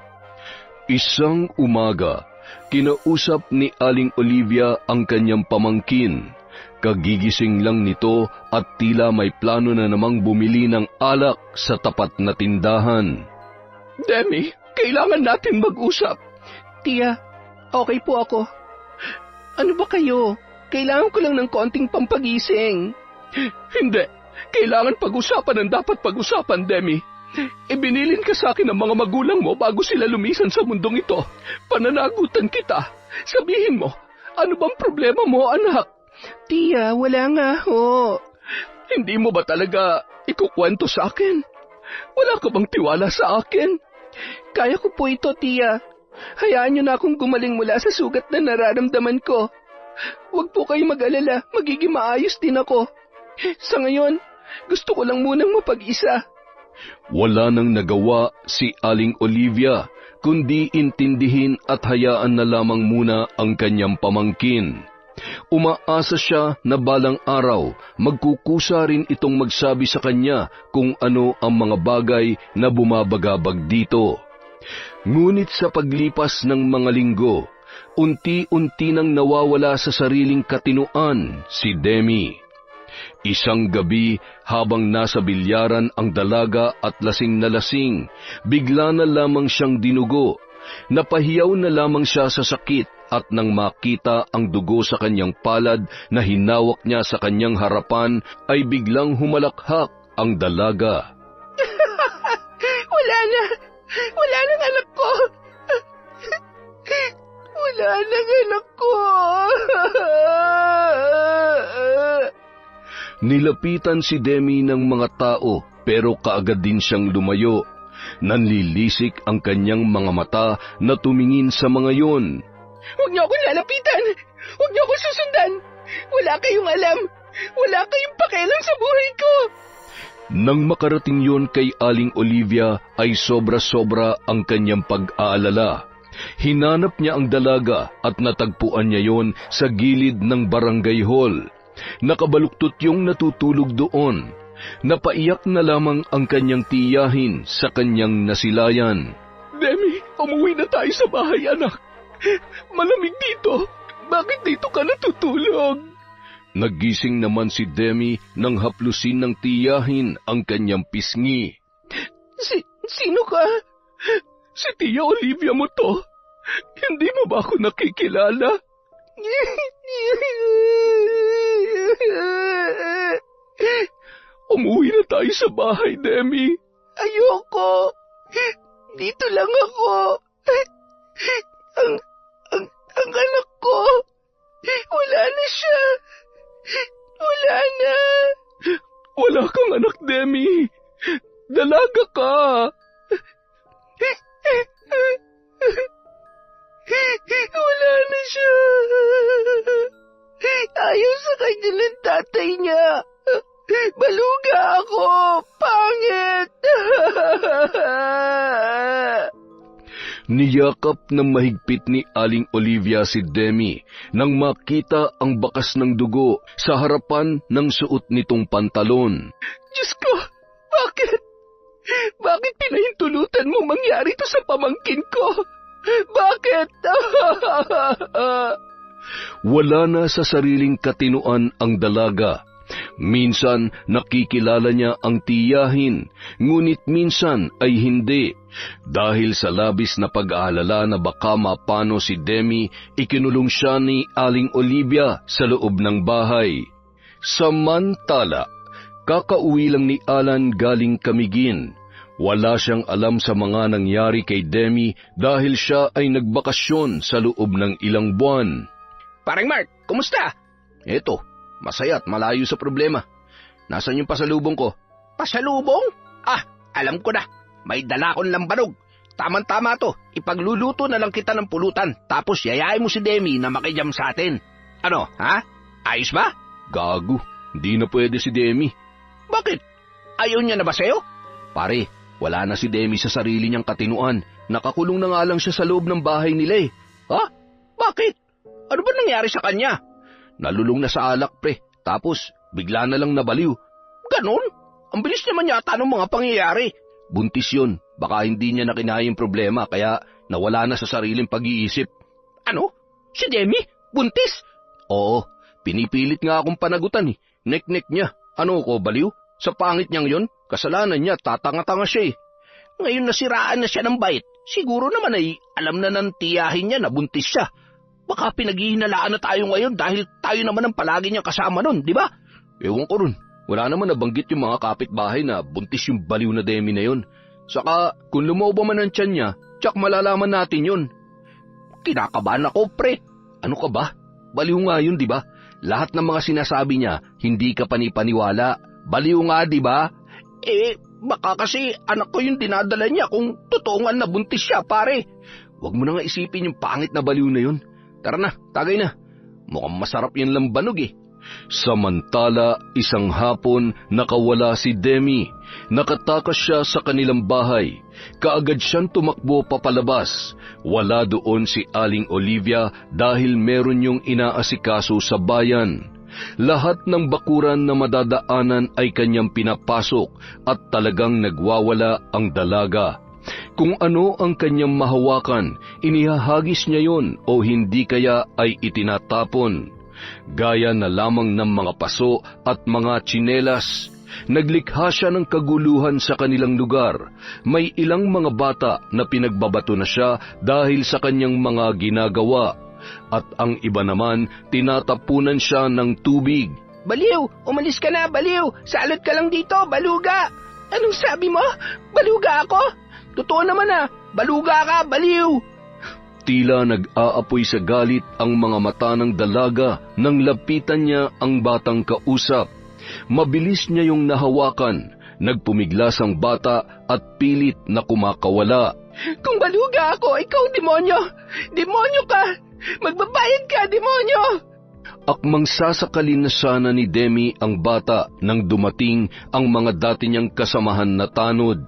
Isang umaga, kinausap ni Aling Olivia ang kanyang pamangkin. Kagigising lang nito at tila may plano na namang bumili ng alak sa tapat na tindahan. Demi, kailangan natin mag-usap. Tia, okay po ako. Ano ba kayo? Kailangan ko lang ng konting pampagising. Hindi. Kailangan pag-usapan ang dapat pag-usapan, Demi. Ibinilin ka sa akin ng mga magulang mo bago sila lumisan sa mundong ito. Pananagutan kita. Sabihin mo, ano bang problema mo, anak? Tia, wala nga ho. Hindi mo ba talaga ikukwento sa akin? Wala ka bang tiwala sa akin? Kaya ko po ito, Tia. Hayaan niyo na akong gumaling mula sa sugat na nararamdaman ko. Huwag po kayo mag-alala, magiging maayos din ako. Sa ngayon, gusto ko lang munang mapag-isa. Wala nang nagawa si Aling Olivia, kundi intindihin at hayaan na lamang muna ang kanyang pamangkin. Umaasa siya na balang araw, magkukusa rin itong magsabi sa kanya kung ano ang mga bagay na bumabagabag dito. Ngunit sa paglipas ng mga linggo, unti-unti nang nawawala sa sariling katinuan si Demi. Isang gabi, habang nasa bilyaran ang dalaga at lasing na lasing, bigla na lamang siyang dinugo. Napahiyaw na lamang siya sa sakit at nang makita ang dugo sa kanyang palad na hinawak niya sa kanyang harapan, ay biglang humalakhak ang dalaga. Wala na! Wala nang anak ko! Wala nang anak ko! Nilapitan si Demi ng mga tao pero kaagad din siyang lumayo. Nanlilisik ang kanyang mga mata na tumingin sa mga yon. Huwag niyo akong lalapitan! Huwag niyo akong susundan! Wala kayong alam! Wala kayong pakialam sa buhay ko! Nang makarating yon kay Aling Olivia ay sobra-sobra ang kanyang pag-aalala. Hinanap niya ang dalaga at natagpuan niya yon sa gilid ng barangay hall. Nakabaluktot yung natutulog doon. Napaiyak na lamang ang kanyang tiyahin sa kanyang nasilayan. Demi, umuwi na tayo sa bahay, anak. Malamig dito. Bakit dito ka natutulog? Nagising naman si Demi nang haplusin ng tiyahin ang kanyang pisngi. Sino ka? Si Tia Olivia mo to. Hindi mo ba ako nakikilala? Umuwi na tayo sa bahay, Demi. Ayoko. Dito lang ako. Ang anak ko. Wala na siya. Wala na. Wala kang anak, Demi. Dalaga ka. Wala na siya. Ayaw sa kanya ng tatay niya. Baluga ako. Pangit. Niyakap ng mahigpit ni Aling Olivia si Demi nang makita ang bakas ng dugo sa harapan ng suot nitong pantalon. Diyos ko, bakit? Bakit pinahintulutan mo mangyari ito sa pamangkin ko? Bakit? Wala na sa sariling katinuan ang dalaga. Minsan nakikilala niya ang tiyahin, ngunit minsan ay hindi. Dahil sa labis na pag-aalala na baka mapano si Demi, ikinulong siya ni Aling Olivia sa loob ng bahay. Samantala, kakauwi lang ni Alan galing Camiguin. Wala siyang alam sa mga nangyari kay Demi dahil siya ay nagbakasyon sa loob ng ilang buwan. Parang Mark, kumusta? Eto, masaya at malayo sa problema. Nasaan yung pasalubong ko? Pasalubong? Alam ko na. May dala akong lambanog. Tama-tama to. Ipagluluto na lang kita ng pulutan. Tapos yayain mo si Demi na makijam sa atin. Ano, ha? Ayos ba? Gago, hindi na pwede si Demi. Bakit? Ayaw niya na ba sa'yo? Pare, wala na si Demi sa sarili niyang katinuan. Nakakulong na nga lang siya sa loob ng bahay nila eh. Ha? Bakit? Ano ba nangyari sa kanya? Nalulong na sa alak, pre. Tapos, bigla na lang nabaliw. Ganon? Ang bilis naman yata ng mga pangyayari. Buntis yun. Baka hindi niya nakinaya yung problema, kaya nawala na sa sariling pag-iisip. Ano? Si Demi? Buntis? Oo, pinipilit nga akong panagutan eh. Nek-nek niya. Ano ko, baliw? Sa pangit niyang yon, kasalanan niya, tatanga-tanga siya eh. Ngayon nasiraan na siya ng bait. Siguro naman ay alam na ng tiyahin niya na buntis siya. Baka pinaghihinalaan na tayo ngayon dahil tayo naman ang palagi niyang kasama nun, di ba? Ewan ko rin. Wala naman nabanggit yung mga kapitbahay na buntis yung baliw na Demi na yon. Saka, kung lumobo man ang tiyan niya, tsak malalaman natin yun. Kinakabahan ako, pre. Ano ka ba? Baliw nga yun, di ba? Lahat ng mga sinasabi niya, hindi ka panipaniwala. Baliw nga, di ba? Baka kasi anak ko yung dinadala niya kung totoo nga nabuntis siya, pare. Huwag mo na nga isipin yung pangit na baliw na yun. Tara na, tagay na. Mukhang masarap yung lambanog eh. Samantala, isang hapon, nakawala si Demi. Nakatakas siya sa kanilang bahay. Kaagad siyang tumakbo papalabas. Wala doon si Aling Olivia dahil meron yung inaasikaso sa bayan. Lahat ng bakuran na madadaanan ay kanyang pinapasok at talagang nagwawala ang dalaga. Kung ano ang kanyang mahawakan, inihahagis niya yon o hindi kaya ay itinatapon. Gaya na lamang ng mga paso at mga tsinelas. Naglikha siya ng kaguluhan sa kanilang lugar. May ilang mga bata na pinagbabato na siya dahil sa kanyang mga ginagawa. At ang iba naman, tinatapunan siya ng tubig. Baliw! Umalis ka na, baliw! Salot ka lang dito, baluga! Anong sabi mo? Baluga ako? Totoo naman baluga ka, baliw! Tila nag-aapoy sa galit ang mga mata ng dalaga nang lapitan niya ang batang kausap. Mabilis niya yung nahawakan, nagpumiglas ang bata at pilit na kumakawala. Kung baluga ako, ikaw demonyo! Demonyo ka! Magbabayad ka, demonyo! Akmang sasakalin na sana ni Demi ang bata nang dumating ang mga dati niyang kasamahan na tanod.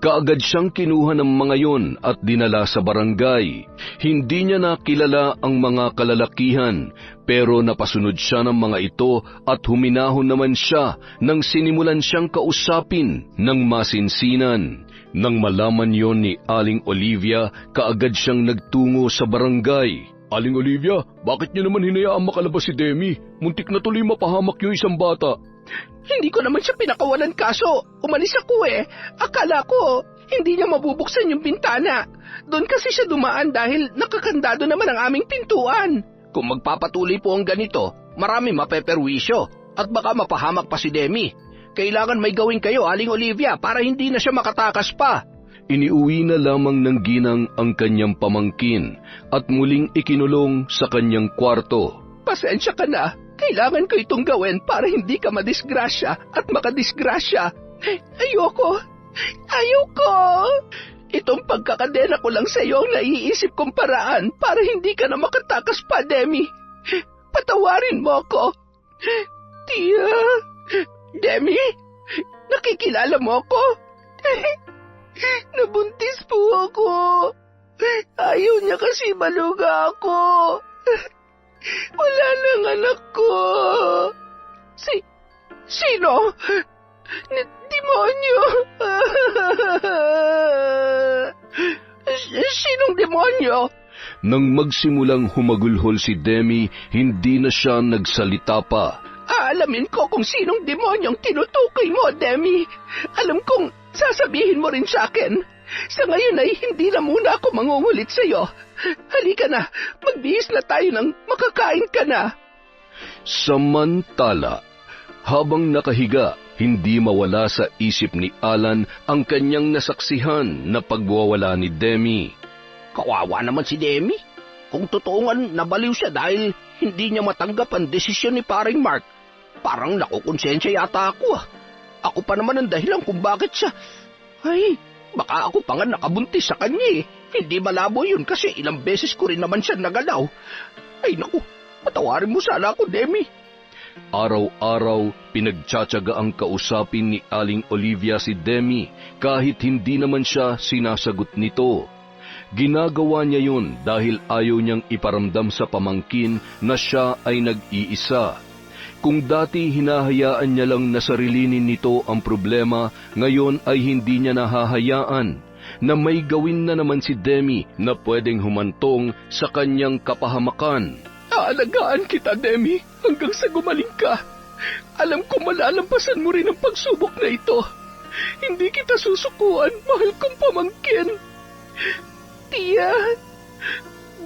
Kaagad siyang kinuha ng mga yon at dinala sa barangay. Hindi niya nakilala ang mga kalalakihan, pero napasunod siya ng mga ito at huminahon naman siya nang sinimulan siyang kausapin ng masinsinan. Nang malaman yon ni Aling Olivia, kaagad siyang nagtungo sa barangay. Aling Olivia, bakit niyo naman hinayaang makalabas si Demi? Muntik na tuloy mapahamak yung isang bata. Hindi ko naman siya pinakawalan kaso. Umalis ako eh. Akala ko, hindi niya mabubuksan yung bintana. Doon kasi siya dumaan dahil nakakandado naman ang aming pintuan. Kung magpapatuloy po ang ganito, marami mapeperwisyo at baka mapahamak pa si Demi. Kailangan may gawin kayo, Aling Olivia, para hindi na siya makatakas pa. Iniuwi na lamang ng ginang ang kanyang pamangkin at muling ikinulong sa kanyang kwarto. Pasensya ka na. Kailangan ko itong gawin para hindi ka madisgrasya at makadisgrasya. Ayoko. Itong pagkakadena ko lang sa iyo ang naiisip kong paraan para hindi ka na makatakas pa, Demi. Patawarin mo ako. Tia. Demi, nakikilala mo ako? Nabuntis po ako. Ayaw niya kasi maluga ako. Wala nang anak ko. Sino? Demonyo. Sinong demonyo? Nang magsimulang humagulhol si Demi, hindi na siya nagsalita pa. Aalamin ko kung sinong demonyong tinutukoy mo, Demi. Alam kong sasabihin mo rin sa akin. Sa ngayon ay hindi na muna ako mangungulit sa iyo. Halika na, magbihis na tayo nang makakain ka na. Samantala, habang nakahiga, hindi mawala sa isip ni Alan ang kanyang nasaksihan na pagwawala ni Demi. Kawawa naman si Demi. Kung totoo nga nabaliw siya dahil hindi niya matanggap ang desisyon ni paring Mark, parang nakukonsensya yata ako ah. Ako pa naman ang dahilan kung bakit siya. Ay, baka ako pa nga nakabuntis sa kanya eh. Hindi malabo yun kasi ilang beses ko rin naman siya nagalaw. Ay naku, patawarin mo sana ako, Demi. Araw-araw, pinagtsatsaga ang kausapin ni Aling Olivia si Demi kahit hindi naman siya sinasagot nito. Ginagawa niya yun dahil ayaw niyang iparamdam sa pamangkin na siya ay nag-iisa. Kung dati hinahayaan niya lang na sarilinin nito ang problema, ngayon ay hindi niya nahahayaan na may gawin na naman si Demi na pwedeng humantong sa kanyang kapahamakan. Aalagaan kita, Demi, hanggang sa gumaling ka. Alam ko malalampasan mo rin ang pagsubok na ito. Hindi kita susukuan, mahal kong pamangkin. Tia!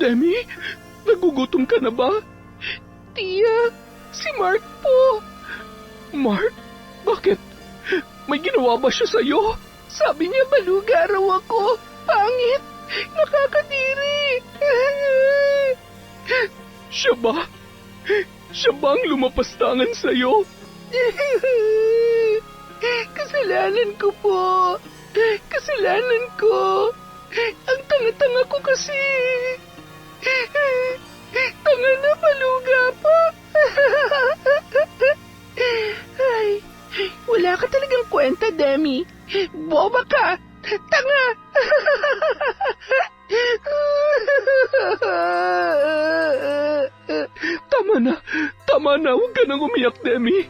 Demi, nagugutom ka na ba? Tia, si Mark po. Mark? Bakit? May ginawa ba siya sa'yo? Sabi niya baluga raw ako. Pangit! Nakakadiri! Siya ba? Siya ba ang lumapastangan sa'yo? Kasalanan ko po. Kasalanan ko. Ang tanga-tanga ko kasi. Tanga na baluga pa. Ay, wala ka talagang kwenta, Demi. Boba ka. Tanga. Tama na, huwag ka nang umiyak, Demi.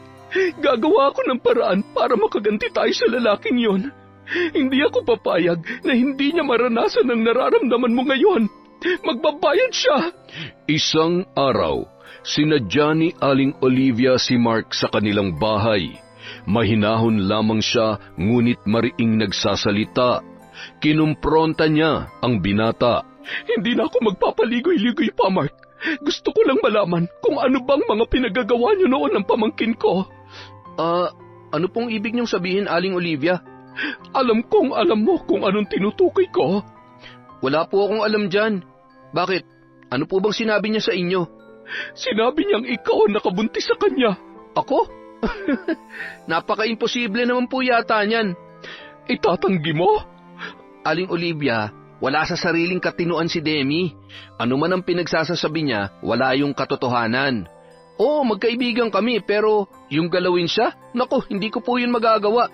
Gagawa ako ng paraan para makaganti tayo sa lalaking yon. Hindi ako papayag na hindi niya maranasan ang nararamdaman mo ngayon. Magbabayad siya. Isang araw, sinadya ni Aling Olivia si Mark sa kanilang bahay. Mahinahon lamang siya, ngunit mariing nagsasalita. Kinumpronta niya ang binata. Hindi na ako magpapaligoy-ligoy pa, Mark. Gusto ko lang malaman kung ano bang mga pinagagawa niyo noon ng pamangkin ko. Ano pong ibig niyong sabihin, Aling Olivia? Alam kong alam mo kung anong tinutukoy ko. Wala po akong alam dyan. Bakit? Ano po bang sinabi niya sa inyo? Sinabi niyang ikaw ang nakabuntis sa kanya. Ako? Napaka-imposible naman po yata niyan. itatanggi mo? Aling Olivia, wala sa sariling katinuan si Demi. Ano man ang pinagsasasabi niya, wala yung katotohanan. Oo, magkaibigan kami pero yung galawin siya, nako, hindi ko po yun magagawa.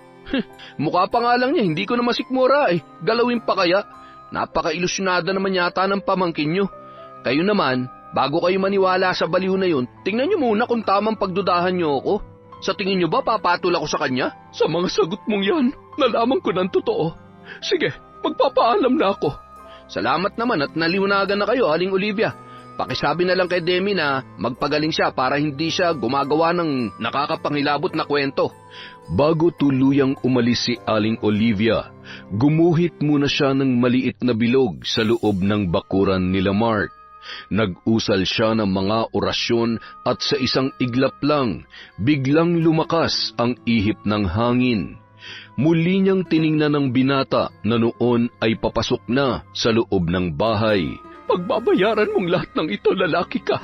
Mukha pa nga lang niya, hindi ko na masikmura eh. Galawin pa kaya? Napaka-ilusyonada naman yata ng pamangkin niyo. Kayo naman, bago kayo maniwala sa baliw na yun, tingnan niyo muna kung tamang pagdudahan niyo ako. Sa tingin niyo ba papatol ako sa kanya? Sa mga sagot mong yan, nalaman ko ng totoo. Sige, magpapaalam na ako. Salamat naman at naliwanagan na kayo, Aling Olivia. Pakisabi na lang kay Demi na magpagaling siya para hindi siya gumagawa ng nakakapangilabot na kwento. Bago tuluyang umalis si Aling Olivia, gumuhit muna siya ng maliit na bilog sa loob ng bakuran nila Mark. Nag-usal siya ng mga orasyon at sa isang iglap lang, biglang lumakas ang ihip ng hangin. Muli niyang tiningnan ng binata na noon ay papasok na sa loob ng bahay. Pagbabayaran mong lahat ng ito, lalaki ka.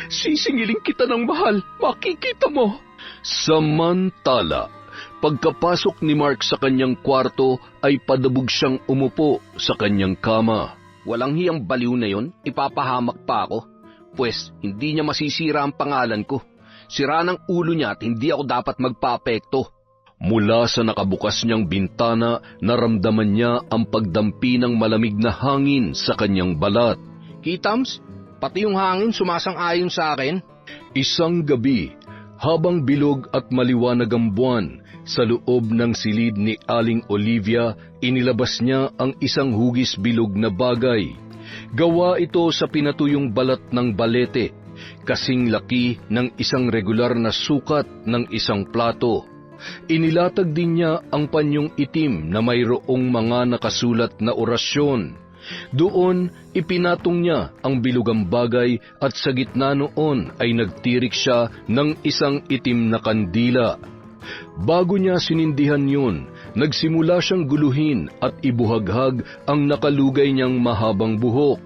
Sisingilin kita ng mahal, makikita mo. Samantala, pagkapasok ni Mark sa kanyang kwarto ay padabog siyang umupo sa kanyang kama. Walang hiyang baliw na yon, ipapahamak pa ako. Pwes, hindi niya masisira ang pangalan ko. Sira ng ulo niya at hindi ako dapat magpaapekto. Mula sa nakabukas niyang bintana, naramdaman niya ang pagdampi ng malamig na hangin sa kanyang balat. Kitams, pati yung hangin sumasang-ayon sa akin. Isang gabi, habang bilog at maliwanag ang buwan, sa loob ng silid ni Aling Olivia, inilabas niya ang isang hugis bilog na bagay. Gawa ito sa pinatuyong balat ng balete, kasing laki ng isang regular na sukat ng isang plato. Inilatag din niya ang panyong itim na mayroong mga nakasulat na orasyon. Doon, ipinatong niya ang bilugang bagay at sa gitna noon ay nagtirik siya ng isang itim na kandila. Bago niya sinindihan yun, nagsimula siyang guluhin at ibuhaghag ang nakalugay niyang mahabang buhok.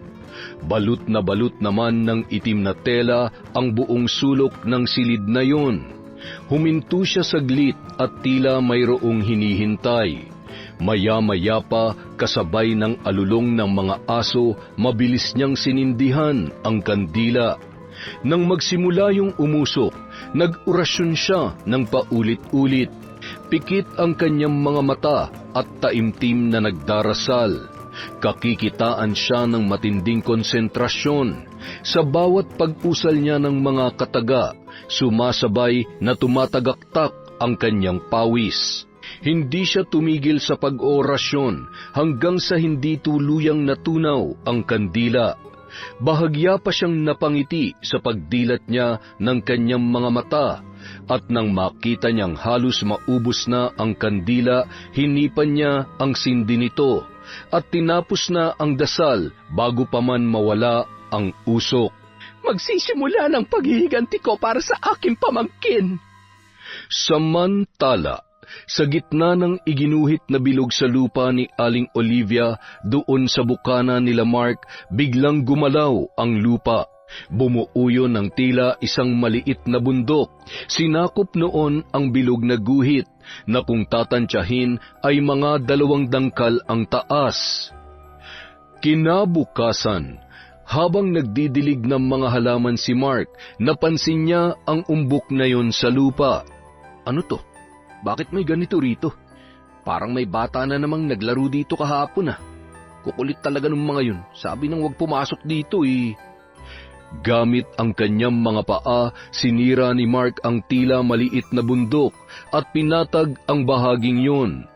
Balut naman ng itim na tela ang buong sulok ng silid na yun. Huminto siya saglit at tila mayroong hinihintay. Maya-maya pa, kasabay ng alulong ng mga aso, mabilis niyang sinindihan ang kandila. Nang magsimula yung umusok, nag-orasyon siya ng paulit-ulit. Pikit ang kanyang mga mata at taimtim na nagdarasal. Kakikitaan siya ng matinding konsentrasyon. Sa bawat pag-usal niya ng mga kataga, sumasabay na tumatagaktak ang kanyang pawis. Hindi siya tumigil sa pag-orasyon hanggang sa hindi tuluyang natunaw ang kandila. Bahagya pa siyang napangiti sa pagdilat niya ng kanyang mga mata, at nang makita niyang halos maubos na ang kandila, hinipan niya ang sindi nito at tinapos na ang dasal bago pa man mawala ang usok. Magsisimula ng paghihiganti ko para sa aking pamangkin. Samantala, sa gitna ng iginuhit na bilog sa lupa ni Aling Olivia, doon sa bukana nila Mark, biglang gumalaw ang lupa. Bumuuyo ng tila isang maliit na bundok. Sinakop noon ang bilog na guhit na kung tatantyahin ay mga 2 dangkal ang taas. Kinabukasan, habang nagdidilig ng mga halaman si Mark, napansin niya ang umbok na yon sa lupa. Ano to? Bakit may ganito rito? Parang may bata na namang naglaro dito kahapon ah. Kukulit talaga ng mga yun. Sabi nang wag pumasok dito eh. Gamit ang kanyang mga paa, sinira ni Mark ang tila maliit na bundok at pinatag ang bahaging yun.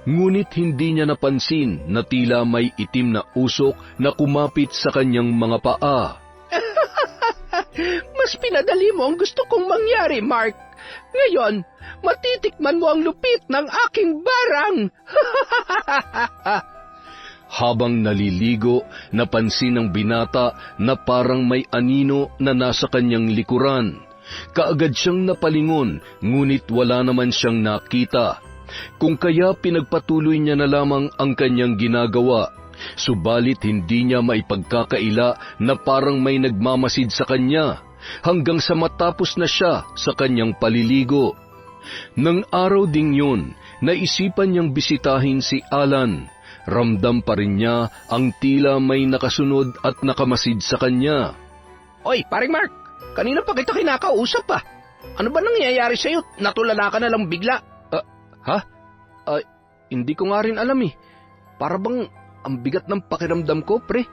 Ngunit hindi niya napansin na tila may itim na usok na kumapit sa kanyang mga paa. Mas pinadali mo ang gusto kong mangyari, Mark. Ngayon, matitikman mo ang lupit ng aking barang. Habang naliligo, napansin ng binata na parang may anino na nasa kanyang likuran. Kaagad siyang napalingon, ngunit wala naman siyang nakita. Kung kaya pinagpatuloy niya na lamang ang kanyang ginagawa. Subalit hindi niya maipagkakaila na parang may nagmamasid sa kanya, hanggang sa matapos na siya sa kanyang paliligo. Nang araw ding yun, Naisipan niyang bisitahin si Alan. Ramdam pa rin niya ang tila may nakasunod at nakamasid sa kanya. Oy, paring Mark, kanina pa kita kinakausap pa. Ano ba nangyayari sa'yo? Natulala ka na lang bigla. Hindi ko nga rin alam eh. Para bang ang bigat ng pakiramdam ko, pre.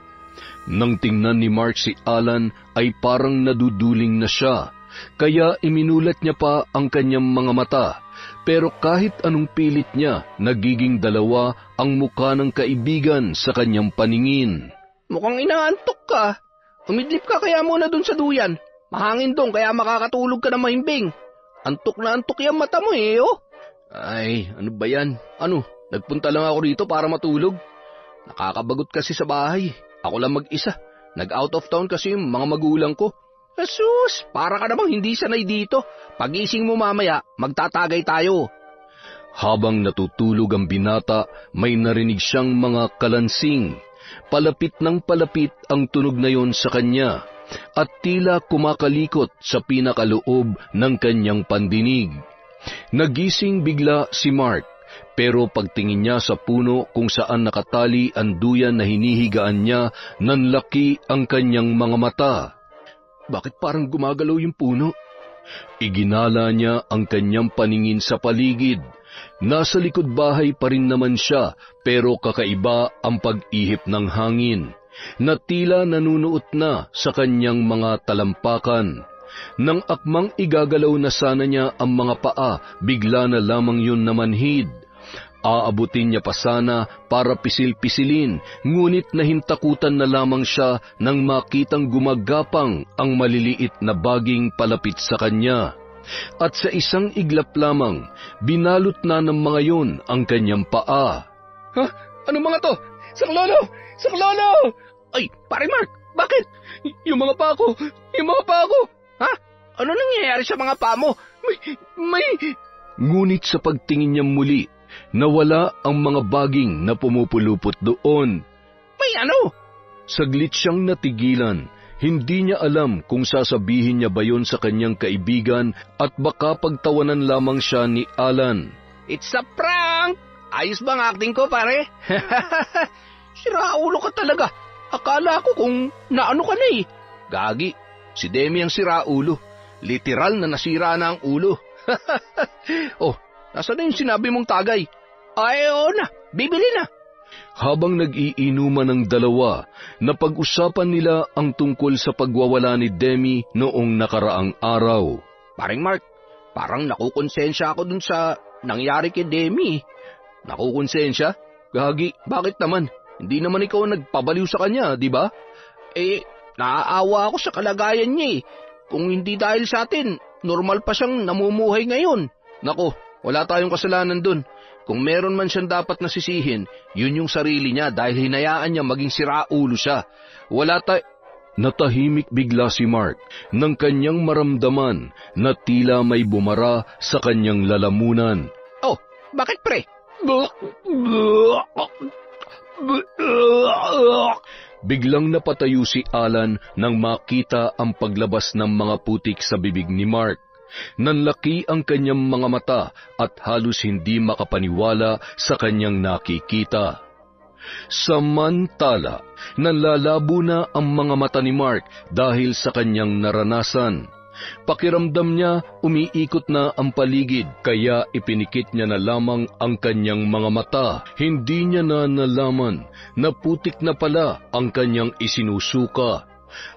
Nang tingnan ni Mark si Alan ay parang naduduling na siya. Kaya iminulat niya pa ang kanyang mga mata. Pero kahit anong pilit niya, nagiging dalawa ang muka ng kaibigan sa kanyang paningin. Mukhang inaantok ka. Umidlip ka kaya muna dun sa duyan. Mahangin dong kaya makakatulog ka na mahimbing. Antok na antok yung mata mo eh, oh. Ay, ano ba yan? Ano, nagpunta lang ako rito para matulog. Nakakabagot kasi sa bahay. Ako lang mag-isa. Nag-out of town kasi yung mga magulang ko. Jesus, para ka namang hindi sanay dito. Pagising mo mamaya, magtatagay tayo. Habang natutulog ang binata, may narinig siyang mga kalansing. Palapit ng palapit ang tunog na yon sa kanya, at tila kumakalikot sa pinakaloob ng kanyang pandinig. Nagising bigla si Mark, pero pagtingin niya sa puno kung saan nakatali ang duyan na hinihigaan niya, nanlaki ang kanyang mga mata. Bakit parang gumagalaw yung puno? Iginala niya ang kanyang paningin sa paligid. Nasa likod bahay pa rin naman siya, pero kakaiba ang pag-ihip ng hangin, na tila nanunuot na sa kanyang mga talampakan. Nang akmang igagalaw na sana niya ang mga paa, bigla na lamang yun namanhid. Aabutin niya pa sana para pisil-pisilin, ngunit nahintakutan na lamang siya nang makitang gumagapang ang maliliit na baging palapit sa kanya. At sa isang iglap lamang, binalot na ng mga yun ang kanyang paa. Ha? Ano mga to? Saklolo! Saklolo! Ay, pare Mark, bakit? Yung mga paa ko! Yung mga paa ko! Ha? Ano nangyayari sa mga paa mo? May... Ngunit sa pagtingin niya muli, nawala ang mga baging na pumupulupot doon. May ano? Saglit siyang natigilan. Hindi niya alam kung sasabihin niya ba yon sa kanyang kaibigan at baka pagtawanan lamang siya ni Alan. It's a prank! Ayos bang acting ko, pare? Siraulo ka talaga. Akala ko kung naano ka na eh. Gagi, si Demi ang siraulo. Literal na nasira na ang ulo. Oh, nasa na yung sinabi mong tagay? Ay, oo na. Bibili na. Habang nag-iinuman ng dalawa, napag-usapan nila ang tungkol sa pagwawala ni Demi noong nakaraang araw. Paring Mark, parang nakukonsensya ako dun sa nangyari kay Demi. Nakukonsensya? Gagi, bakit naman? Hindi naman ikaw nagpabaliw sa kanya, di ba? Eh, naaawa ako sa kalagayan niya eh. Kung hindi dahil sa atin, normal pa siyang namumuhay ngayon. Nako, wala tayong kasalanan dun. Kung meron man siyang dapat nasisihin, yun yung sarili niya dahil hinayaan niya maging siraulo siya. Natahimik bigla si Mark nang kanyang maramdaman na tila may bumara sa kanyang lalamunan. Oh, bakit pre? Biglang napatayo si Alan nang makita ang paglabas ng mga putik sa bibig ni Mark. Nanlaki ang kanyang mga mata at halos hindi makapaniwala sa kanyang nakikita. Samantala, nalalabo na ang mga mata ni Mark dahil sa kanyang naranasan. Pakiramdam niya umiikot na ang paligid, kaya ipinikit niya na lamang ang kanyang mga mata. Hindi niya na nalaman na putik na pala ang kanyang isinusuka.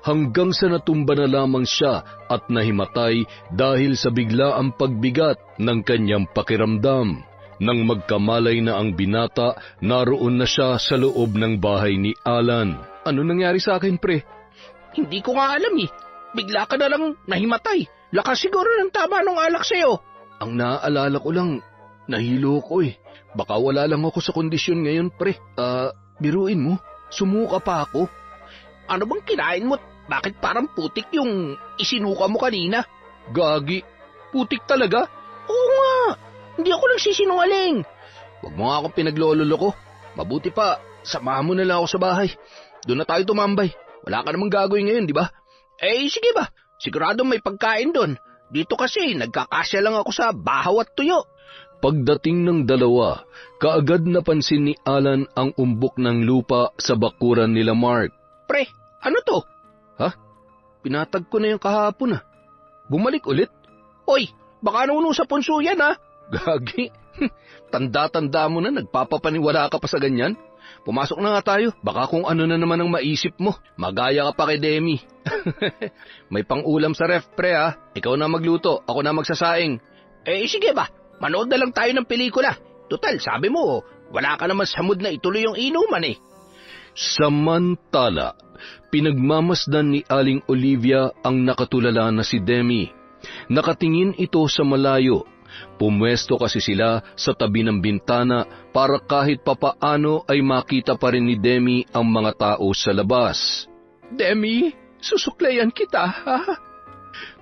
Hanggang sa natumba na lamang siya at nahimatay dahil sa biglaang pagbigat ng kanyang pakiramdam. Nang magkamalay na ang binata, naroon na siya sa loob ng bahay ni Alan. Ano nangyari sa akin, pre? Hindi ko nga alam eh. Bigla ka na lang nahimatay. Lakas siguro ng tama ng alak sa'yo. Ang naaalala ko lang, nahilo ko eh. Baka wala lang ako sa kondisyon ngayon, pre. Biruin mo, sumuka pa ako. Ano bang kinain mo? Bakit parang putik yung isinuka mo kanina? Gagi, putik talaga? Oo nga, hindi ako nagsisinungaling. Huwag mo nga akong pinaglololo ko. Mabuti pa, samahan mo na lang ako sa bahay. Doon na tayo tumambay. Wala ka namang gagawin ngayon, di ba? Eh, sige ba? Sigurado may pagkain doon. Dito kasi, nagkakasya lang ako sa bahaw at tuyo. Pagdating ng dalawa, kaagad napansin ni Alan ang umbok ng lupa sa bakuran nila Mark. Pre, ano to? Pinatag ko na yung kahapon Bumalik ulit? Oy, baka nuno sa punso yan Gagi, tanda-tanda mo na nagpapapaniwala ka pa sa ganyan. Pumasok na nga tayo, baka kung ano na naman ang maisip mo. Magaya ka pa kay Demi. May pang-ulam sa ref, pre Ikaw na magluto, ako na magsasaing. Sige ba, manood na lang tayo ng pelikula. Total, sabi mo, wala ka naman sa mood na ituloy yung inuman Samantala, pinagmamasdan ni Aling Olivia ang nakatulala na si Demi. Nakatingin ito sa malayo. Pumwesto kasi sila sa tabi ng bintana para kahit papaano ay makita pa rin ni Demi ang mga tao sa labas. Demi, susuklayan kita,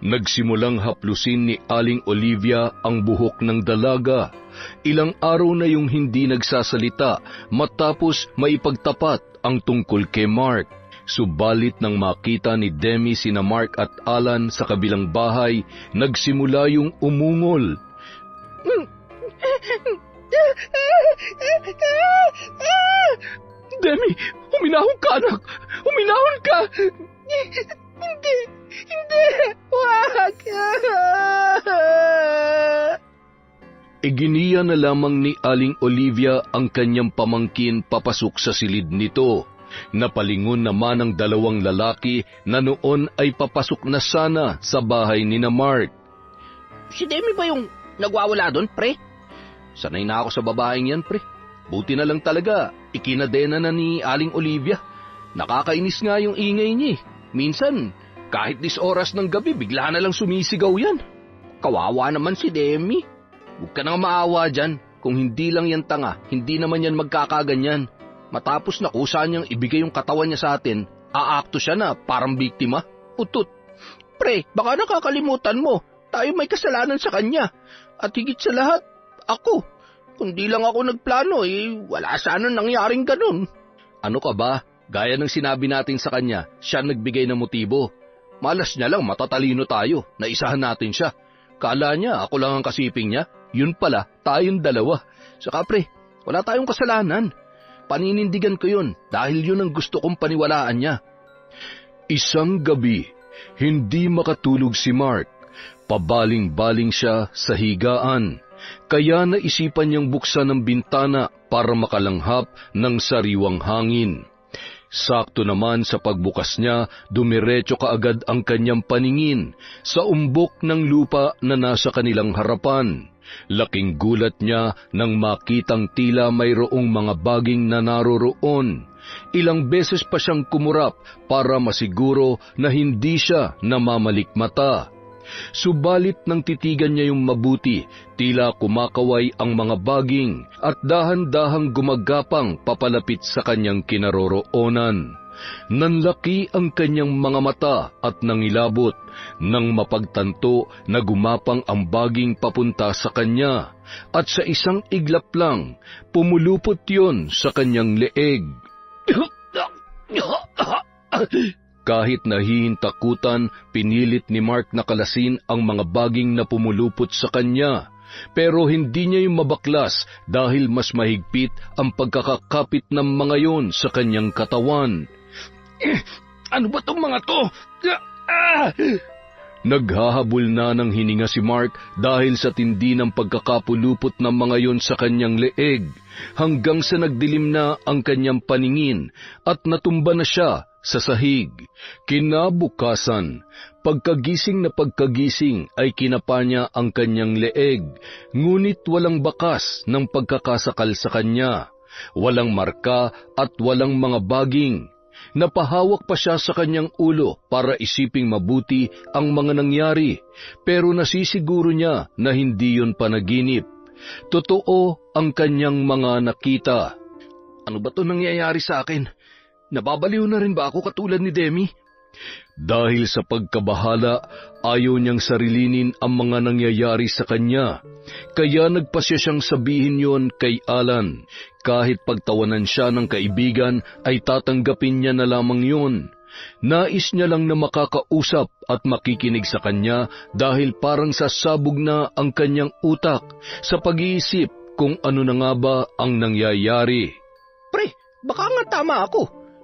Nagsimulang haplusin ni Aling Olivia ang buhok ng dalaga. Ilang araw na yung hindi nagsasalita matapos maipagtapat ang tungkol kay Mark. Subalit nang makita ni Demi sina Mark at Alan sa kabilang bahay, nagsimula yung umungol. Demi, huminahon ka anak! Huminahon ka! Hindi! Wag! Iginiya na lamang ni Aling Olivia ang kanyang pamangkin papasok sa silid nito. Napalingon naman ang dalawang lalaki na noon ay papasok na sana sa bahay ni na Mark. Si Demi ba yung nagwawala doon, pre? Sanay na ako sa babaeng yan, pre. Buti na lang talaga, ikinadena na ni Aling Olivia. Nakakainis nga yung ingay niya. Minsan, kahit 10 oras ng gabi, bigla na lang sumisigaw yan. Kawawa naman si Demi. Huwag ka nang maawa dyan. Kung hindi lang yan tanga, hindi naman yan magkakaganyan. Matapos na kusa niyang ibigay yung katawan niya sa atin, aakto siya na parang biktima. Utot. Pre, baka nakakalimutan mo. Tayo may kasalanan sa kanya. At higit sa lahat, ako. Kung di lang ako nagplano, wala sana nangyaring ganun. Ano ka ba? Gaya ng sinabi natin sa kanya, siya nagbigay ng motibo. Malas niya lang matatalino tayo, naisahan natin siya. Kala niya ako lang ang kasiping niya, yun pala, tayong dalawa. Saka pre, wala tayong kasalanan. Paninindigan ko yun dahil yun ang gusto kong paniwalaan niya. Isang gabi, hindi makatulog si Mark. Pabaling-baling siya sa higaan. Kaya naisipan niyang buksan ang bintana para makalanghap ng sariwang hangin. Sakto naman sa pagbukas niya, dumiretso kaagad ang kanyang paningin sa umbok ng lupa na nasa kanilang harapan. Laking gulat niya nang makitang tila mayroong mga baging na naroroon. Ilang beses pa siyang kumurap para masiguro na hindi siya namamalikmata. Subalit nang titigan niya yung mabuti, tila kumakaway ang mga baging at dahan-dahang gumagapang papalapit sa kanyang kinaroroonan. Nanlaki ang kanyang mga mata at nangilabot nang mapagtanto na gumapang ang baging papunta sa kanya at sa isang iglap lang, pumulupot yon sa kanyang leeg. Kahit nahihintakutan, pinilit ni Mark na kalasin ang mga baging na pumulupot sa kanya. Pero hindi niya yung mabaklas dahil mas mahigpit ang pagkakakapit ng mga yon sa kanyang katawan. Ano ba tong mga to? Naghahabol na ng hininga si Mark dahil sa tindi ng pagkakapulupot ng mga yon sa kanyang leeg, hanggang sa nagdilim na ang kanyang paningin at natumba na siya sa sahig. Kinabukasan, pagkagising ay kinapa niya ang kanyang leeg, ngunit walang bakas ng pagkakasakal sa kanya. Walang marka at walang mga baging. Napahawak pa siya sa kanyang ulo para isiping mabuti ang mga nangyari, pero nasisiguro niya na hindi yun panaginip. Totoo ang kanyang mga nakita. Ano ba to nangyayari sa akin? Nababaliw na rin ba ako katulad ni Demi? Dahil sa pagkabahala, ayaw niyang sarilinin ang mga nangyayari sa kanya. Kaya nagpasya siyang sabihin yon kay Alan. Kahit pagtawanan siya ng kaibigan, ay tatanggapin niya na lamang yun. Nais niya lang na makakausap at makikinig sa kanya dahil parang sasabog na ang kanyang utak sa pag-iisip kung ano na nga ba ang nangyayari. Pre, baka nga tama ako.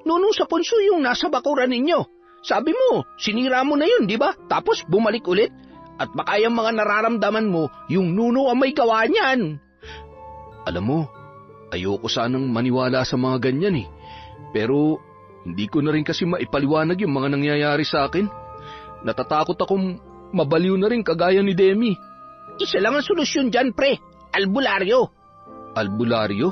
Nunong sa punso yung nasa bakuran ninyo. Sabi mo, sinira mo na yun, di ba? Tapos bumalik ulit? At baka yung mga nararamdaman mo, yung nuno ang may gawa niyan. Alam mo, ayoko sanang maniwala sa mga ganyan eh. Pero hindi ko na rin kasi maipaliwanag yung mga nangyayari sa akin. Natatakot akong mabaliw na rin kagaya ni Demi. Isa lang ang solusyon dyan, pre. Albularyo. Albularyo?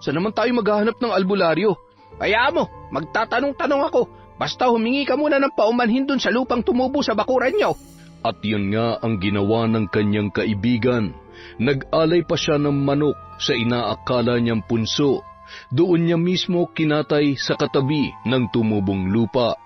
Saan naman tayo maghahanap ng albularyo? Kaya mo, magtatanong-tanong ako. Basta humingi ka muna ng paumanhin dun sa lupang tumubo sa bakuran nyo. At yun nga ang ginawa ng kanyang kaibigan. Nag-alay pa siya ng manok sa inaakala niyang punso. Doon niya mismo kinatay sa katabi ng tumubong lupa.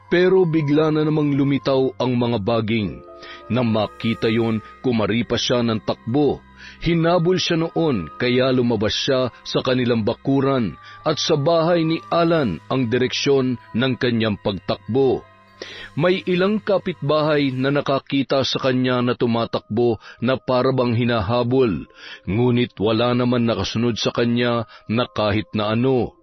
Pero bigla na namang lumitaw ang mga baging. Nang makita yon, kumari pa siya ng takbo. Hinabol siya noon kaya lumabas siya sa kanilang bakuran at sa bahay ni Alan ang direksyon ng kanyang pagtakbo. May ilang kapitbahay na nakakita sa kanya na tumatakbo na parabang hinahabol, ngunit wala naman nakasunod sa kanya na kahit na ano.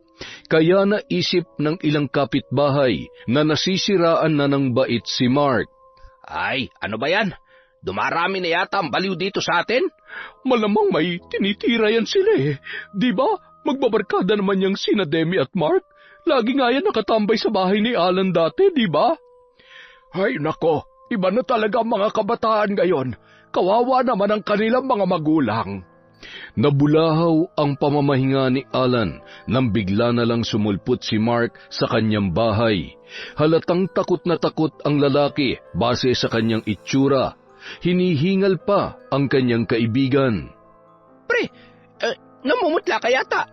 Kaya naisip ng ilang kapitbahay na nasisiraan na ng bait si Mark. Ay, ano ba yan? Dumarami na yata ang baliw dito sa atin? Malamang may tinitira yan sila eh. Di ba? Magbabarkada naman yang sina Demi at Mark. Lagi nga yan nakatambay sa bahay ni Alan dati, di ba? Ay nako, iba na talaga ang mga kabataan ngayon. Kawawa naman ang kanilang mga magulang. Nabulahaw ang pamamahinga ni Alan nang bigla na lang sumulpot si Mark sa kanyang bahay. Halatang takot na takot ang lalaki base sa kanyang itsura. Hinihingal pa ang kanyang kaibigan. Pre, namumutla ka yata.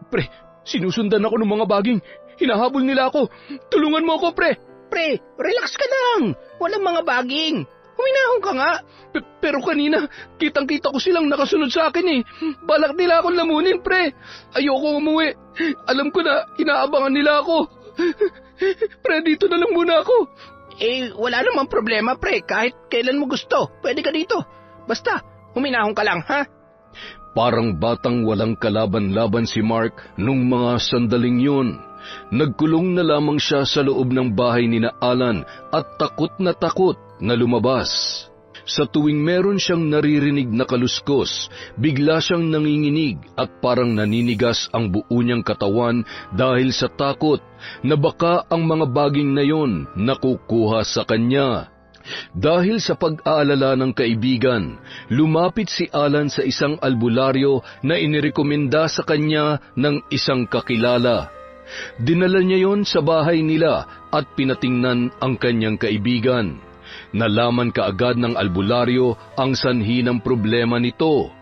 Pre, sinusundan ako ng mga baging. Hinahabol nila ako. Tulungan mo ako, pre. Pre, relax ka lang. Walang mga baging. Huminahon ka nga. Pero kanina, kitang-kita ko silang nakasunod sa akin eh. Balak nila akong lamunin, pre. Ayoko umuwi. Alam ko na, inaabangan nila ako. Pre, dito na lang muna ako. Wala namang problema, pre. Kahit kailan mo gusto, pwede ka dito. Basta, huminahon ka lang, ha? Parang batang walang kalaban-laban si Mark nung mga sandaling yun. Nagkulong na lamang siya sa loob ng bahay ni na Alan at takot na lumabas. Sa tuwing meron siyang naririnig na kaluskos, bigla siyang nanginginig at parang naninigas ang buo niyang katawan dahil sa takot na baka ang mga baging na yon nakukuha sa kanya. Dahil sa pag-aalala ng kaibigan, lumapit si Alan sa isang albularyo na inirekomenda sa kanya ng isang kakilala. Dinala niya yon sa bahay nila at pinatingnan ang kanyang kaibigan. Nalaman kaagad ng albularyo ang sanhi ng problema nito.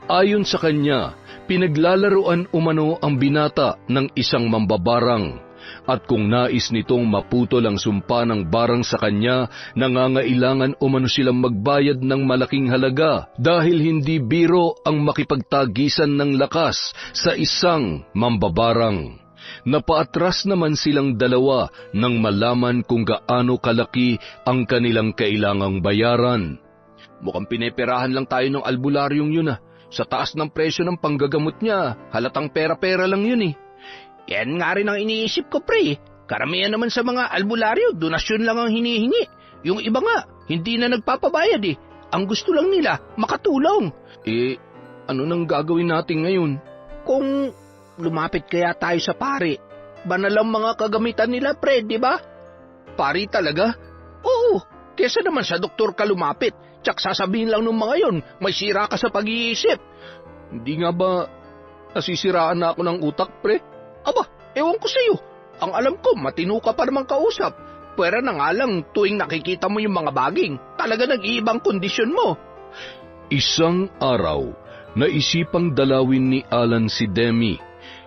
Ayon sa kanya, pinaglalaruan umano ang binata ng isang mambabarang. At kung nais nitong maputol ang sumpa ng barang sa kanya, nangangailangan umano silang magbayad ng malaking halaga dahil hindi biro ang makipagtagisan ng lakas sa isang mambabarang. Napaatras naman silang dalawa nang malaman kung gaano kalaki ang kanilang kailangang bayaran. Mukhang pineperahan lang tayo ng albularyong yun ah. Sa taas ng presyo ng panggagamot niya, halatang pera-pera lang yun eh. Yan nga rin ang iniisip ko, pre. Karamihan naman sa mga albularyo, donasyon lang ang hinihingi. Yung iba nga, hindi na nagpapabayad eh. Ang gusto lang nila, makatulong. Ano nang gagawin natin ngayon? Kung lumapit kaya tayo sa pari, banal ang mga kagamitan nila, pre, di ba? Pari talaga? Oo, kesa naman sa doktor ka lumapit, tsak sasabihin lang ng mga yon, may sira ka sa pag-iisip. Hindi nga ba nasisiraan na ako ng utak, pre? Aba, ewan ko sa'yo. Ang alam ko, matino ka pa naman kausap. Pwera na nga lang tuwing nakikita mo yung mga baging, talaga nag-iibang kondisyon mo. Isang araw, naisipang dalawin ni Alan si Demi.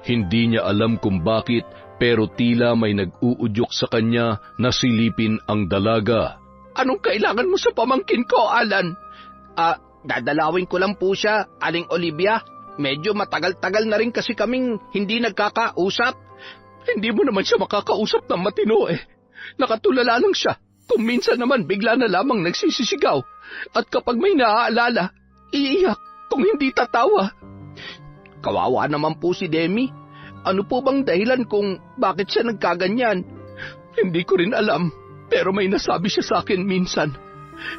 Hindi niya alam kung bakit, pero tila may nag-uudyok sa kanya na silipin ang dalaga. Anong kailangan mo sa pamangkin ko, Alan? Dadalawin ko lang po siya, Aling Olivia. Medyo matagal-tagal na rin kasi kaming hindi nagkakausap. Hindi mo naman siya makakausap ng matino eh. Nakatulala lang siya. Kung minsan naman bigla na lamang nagsisisigaw. At kapag may naaalala, iiyak kung hindi tatawa. Kawawa naman po si Demi. Ano po bang dahilan kung bakit siya nagkaganyan? Hindi ko rin alam, pero may nasabi siya sa akin minsan.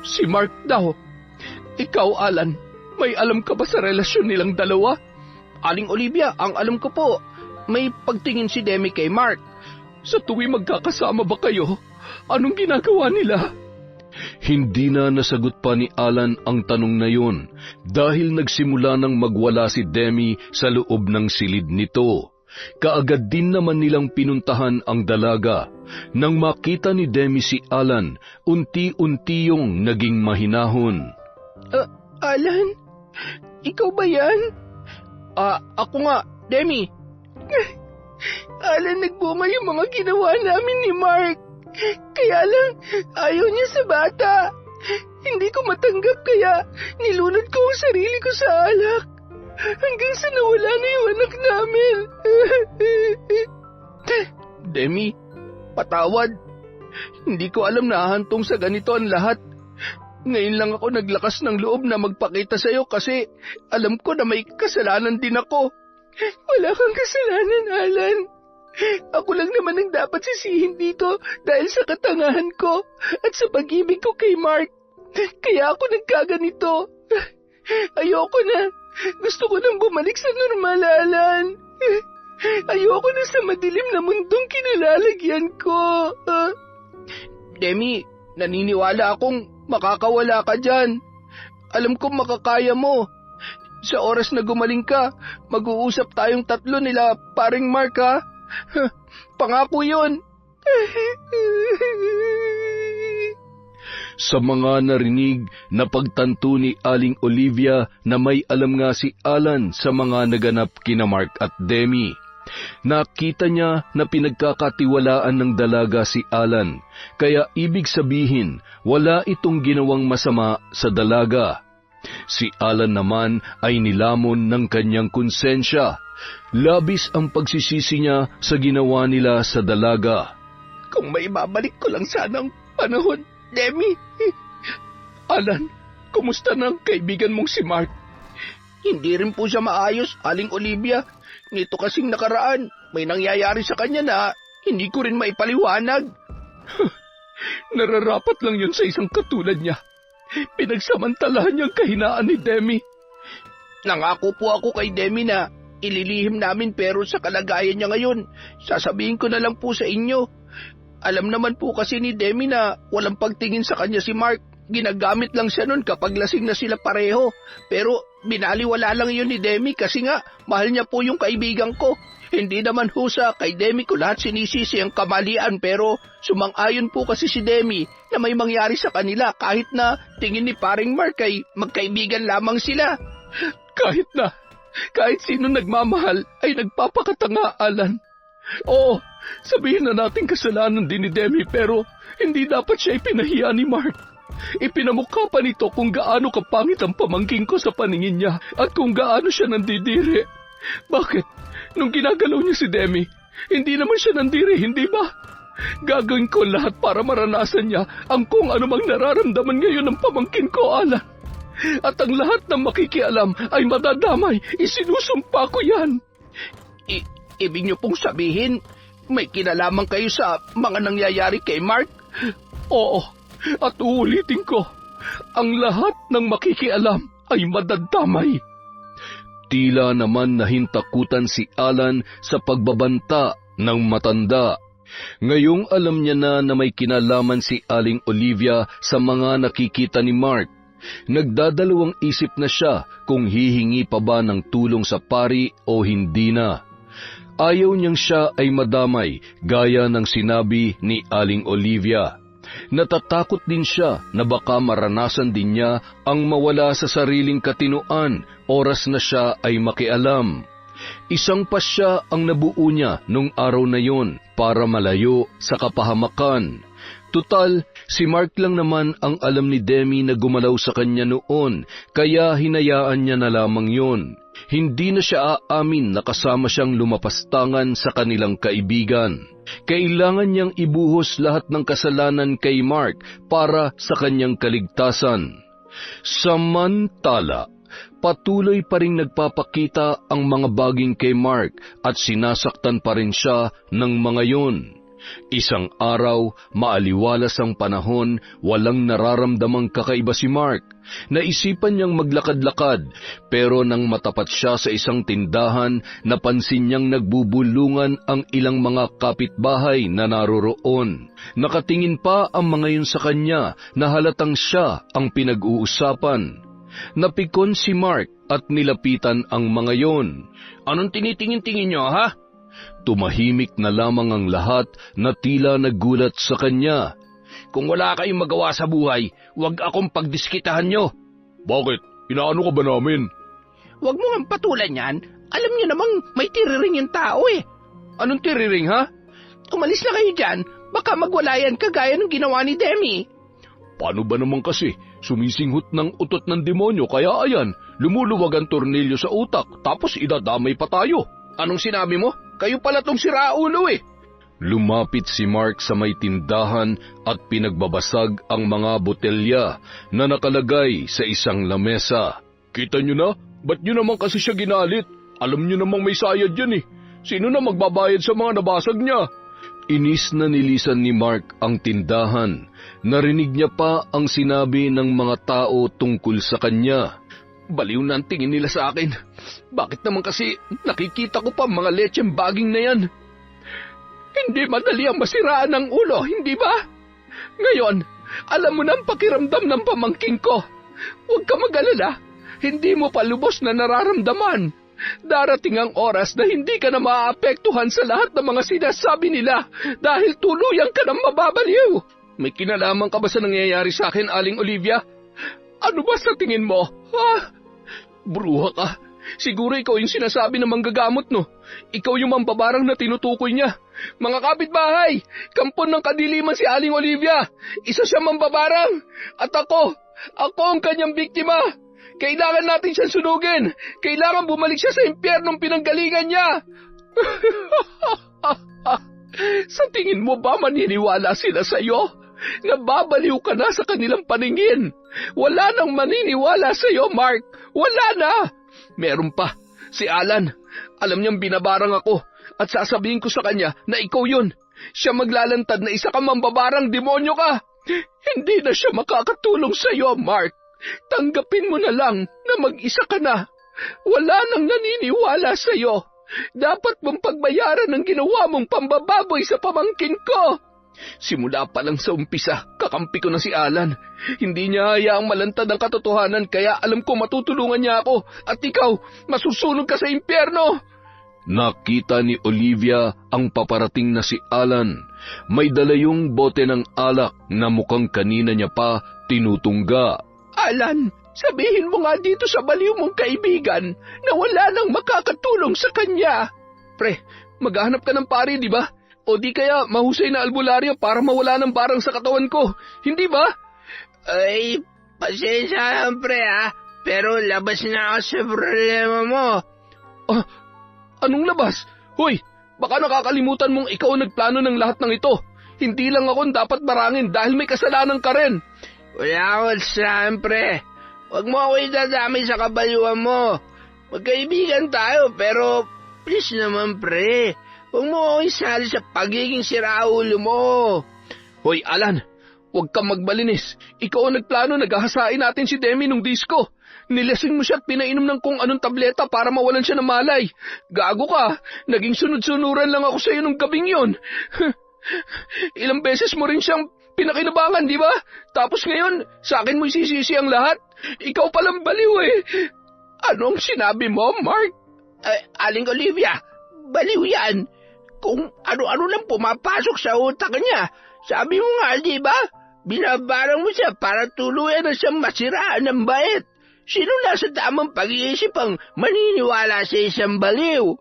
Si Mark daw. Ikaw, Alan, may alam ka ba sa relasyon nilang dalawa? Aling Olivia, ang alam ko po, may pagtingin si Demi kay Mark. Sa tuwing magkakasama ba kayo? Anong ginagawa nila? Hindi na nasagot pa ni Alan ang tanong na yun dahil nagsimula nang magwala si Demi sa loob ng silid nito. Kaagad din naman nilang pinuntahan ang dalaga. Nang makita ni Demi si Alan, unti-unti yung naging mahinahon. Alan? Ikaw ba yan? Ako nga, Demi. Alan, nagbunga yung mga ginawa namin ni Mark. Kaya lang, ayaw niya sa bata. Hindi ko matanggap kaya nilunod ko ang sarili ko sa alak. Hanggang sa nawala na yung anak namin. Demi, patawad. Hindi ko alam na hahantong sa ganito ang lahat. Ngayon lang ako naglakas ng loob na magpakita sa'yo kasi alam ko na may kasalanan din ako. Wala kang kasalanan, Alan. Ako lang naman ang dapat sisihin dito dahil sa katangahan ko at sa pag-ibig ko kay Mark. Kaya ako nagkaganito. Ayoko na. Gusto ko nang bumalik sa normal, Alan. Ayoko na sa madilim na mundong kinalalagyan ko. Demi, naniniwala akong makakawala ka dyan. Alam kong makakaya mo. Sa oras na gumaling ka, mag-uusap tayong tatlo nila paring Mark, ha? Pangako yun. Sa mga narinig na pagtanto ni Aling Olivia na may alam nga si Alan sa mga naganap kina Mark at Demi. Nakita niya na pinagkakatiwalaan ng dalaga si Alan, kaya ibig sabihin wala itong ginawang masama sa dalaga. Si Alan naman ay nilamon ng kanyang konsensya. Labis ang pagsisisi niya sa ginawa nila sa dalaga. Kung may babalik ko lang sana ang panahon, Demi. Alan, kumusta na ang kaibigan mong si Mark? Hindi rin po siya maayos, Aling Olivia. Nito kasing nakaraan, may nangyayari sa kanya na hindi ko rin maipaliwanag. Nararapat lang yun sa isang katulad niya. Pinagsamantalahan niyang kahinaan ni Demi. Nangako po ako kay Demi na ililihim namin pero sa kalagayan niya ngayon, sasabihin ko na lang po sa inyo. Alam naman po kasi ni Demi na walang pagtingin sa kanya si Mark. Ginagamit lang siya nun kapag lasing na sila pareho. Pero binaliwala lang yun ni Demi kasi nga mahal niya po yung kaibigan ko. Hindi naman ho sa kay Demi ko lahat sinisisi ang kamalian pero sumang-ayon po kasi si Demi na may mangyari sa kanila kahit na tingin ni paring Mark ay magkaibigan lamang sila. Kahit sino nagmamahal ay nagpapakatanga, Alan. Oo, sabihin na natin kasalanan din ni Demi pero hindi dapat siya ipinahiya ni Mark. Ipinamukha pa nito kung gaano kapangit ang pamangking ko sa paningin niya at kung gaano siya nandidiri. Bakit? Nung ginagalaw niya si Demi, hindi naman siya nandiri, hindi ba? Gagawin ko lahat para maranasan niya ang kung anumang nararamdaman ngayon ng pamangkin ko, Alan. At ang lahat ng makikialam ay madadamay. Isinusumpa ko yan. Ibig niyo pong sabihin, may kinalaman kayo sa mga nangyayari kay Mark? Oo, at uulitin ko, ang lahat ng makikialam ay madadamay. Tila naman nahintakutan si Alan sa pagbabanta ng matanda. Ngayong alam niya na may kinalaman si Aling Olivia sa mga nakikita ni Mark. Nagdadalawang isip na siya kung hihingi pa ba ng tulong sa pari o hindi na. Ayaw niyang siya ay madamay gaya ng sinabi ni Aling Olivia. Natatakot din siya na baka maranasan din niya ang mawala sa sariling katinoan oras na siya ay makialam. Isang pasya ang nabuo niya nung araw na yon para malayo sa kapahamakan. Tutal, si Mark lang naman ang alam ni Demi na gumalaw sa kanya noon, kaya hinayaan niya na lamang yon. Hindi na siya aamin na kasama siyang lumapastangan sa kanilang kaibigan. Kailangan niyang ibuhos lahat ng kasalanan kay Mark para sa kanyang kaligtasan. Samantala, patuloy pa ring nagpapakita ang mga baging kay Mark at sinasaktan pa rin siya ng mga yun. Isang araw, maaliwalas ang panahon, walang nararamdamang kakaiba si Mark. Naisipan niyang maglakad-lakad, pero nang matapat siya sa isang tindahan, napansin niyang nagbubulungan ang ilang mga kapitbahay na naroroon. Nakatingin pa ang mga yun sa kanya na halatang siya ang pinag-uusapan. Napikon si Mark at nilapitan ang mga yon. Anong tinitingin-tingin niyo, ha? Tumahimik na lamang ang lahat na tila nagulat sa kanya. Kung wala kayong magawa sa buhay, huwag akong pagdiskitahan nyo. Bakit? Inaano ka ba namin? Huwag mo nga patulan yan. Alam niyo namang may tiriring yung tao eh. Anong tiriring, ha? Umalis na kayo dyan, baka magwalayan kagaya ng ginawa ni Demi. Paano ba naman kasi? Sumisinghot ng utot ng demonyo kaya ayan, lumuluwag ang tornilyo sa utak tapos idadamay pa tayo. Anong sinabi mo? Kayo pala tong siraulo eh. Lumapit si Mark sa may tindahan at pinagbabasag ang mga botelya na nakalagay sa isang lamesa. Kita nyo na? Ba't nyo naman kasi siya ginalit? Alam nyo namang may sayad yan eh. Sino na magbabayad sa mga nabasag niya? Inis na nilisan ni Mark ang tindahan. Narinig niya pa ang sinabi ng mga tao tungkol sa kanya. Baliw na ang tingin nila sa akin. Bakit naman kasi nakikita ko pa mga lecheng baging na yan? Hindi madali ang masiraan ng ulo, hindi ba? Ngayon, alam mo na ang pakiramdam ng pamangking ko. Huwag ka mag-alala, hindi mo pa lubos na nararamdaman. Darating ang oras na hindi ka na maaapektuhan sa lahat ng mga sinasabi nila dahil tuluyan ka ng mababaliw. May kinalaman ka ba sa nangyayari sa akin, Aling Olivia? Ano ba sa tingin mo? Ha? Bruha ka. Siguro ikaw yung sinasabi ng manggagamot, no? Ikaw yung mambabarang na tinutukoy niya. Mga kapitbahay, kampon ng kadiliman si Aling Olivia. Isa siya mambabarang. At ako ang kanyang biktima. Kailangan natin siyang sunugin. Kailangan bumalik siya sa impyernong pinanggalingan niya. Sa tingin mo ba maniniwala sila sa iyo? Nababaliw ka na sa kanilang paningin. Wala nang maniniwala sa iyo, Mark. Wala na. Meron pa. Si Alan. Alam niyang binabarang ako at sasabihin ko sa kanya na ikaw yun. Siya maglalantad na isa ka mambabarang demonyo ka. Hindi na siya makakatulong sa iyo, Mark. Tanggapin mo na lang na mag-isa ka na. Wala nang naniniwala sa iyo. Dapat mong pagbayaran ng ginawa mong pambababoy sa pamangkin ko. Simula pa lang sa umpisa, kakampi ko na si Alan. Hindi niya hayaang malantad ang katotohanan kaya alam ko matutulungan niya ako at ikaw, masusunog ka sa impyerno. Nakita ni Olivia ang paparating na si Alan. May dala yung bote ng alak na mukhang kanina niya pa tinutungga. Alan, sabihin mo nga dito sa baliw mong kaibigan na wala nang makakatulong sa kanya. Pre, maghahanap ka ng pari, di ba? O di kaya mahusay na albularyo para mawala ng barang sa katawan ko. Hindi ba? Ay, pasensya lang pre ha. Pero labas na ako sa problema mo. Ah, anong labas? Hoy, baka nakakalimutan mong ikaw ang nagplano ng lahat ng ito. Hindi lang ako dapat barangin dahil may kasalanan ka rin. Wala akong saan pre. Huwag mo ako idadami sa kabaluan mo. Magkaibigan tayo pero please naman pre. Huwag mo ako isali sa pagiging siraulo mo. Hoy, Alan, huwag kang magbalinis. Ikaw ang nagplano, naghahasain natin si Demi nung disco. Nilasing mo siya at pinainom ng kung anong tableta para mawalan siya ng malay. Gago ka, naging sunod-sunuran lang ako sa iyo nung gabing yun. Ilang beses mo rin siyang pinakinabangan, di ba? Tapos ngayon, sa akin mo isisisi ang lahat. Ikaw palang baliw eh. Anong sinabi mo, Mark? Aling Olivia, baliw yan. Kung ano-ano lang pumapasok sa utak niya. Sabi mo nga, di ba? Binabarang mo siya para tuluyan na siyang masiraan ng bait. Sino nasa tamang pag-iisip ang maniniwala sa isang baliw?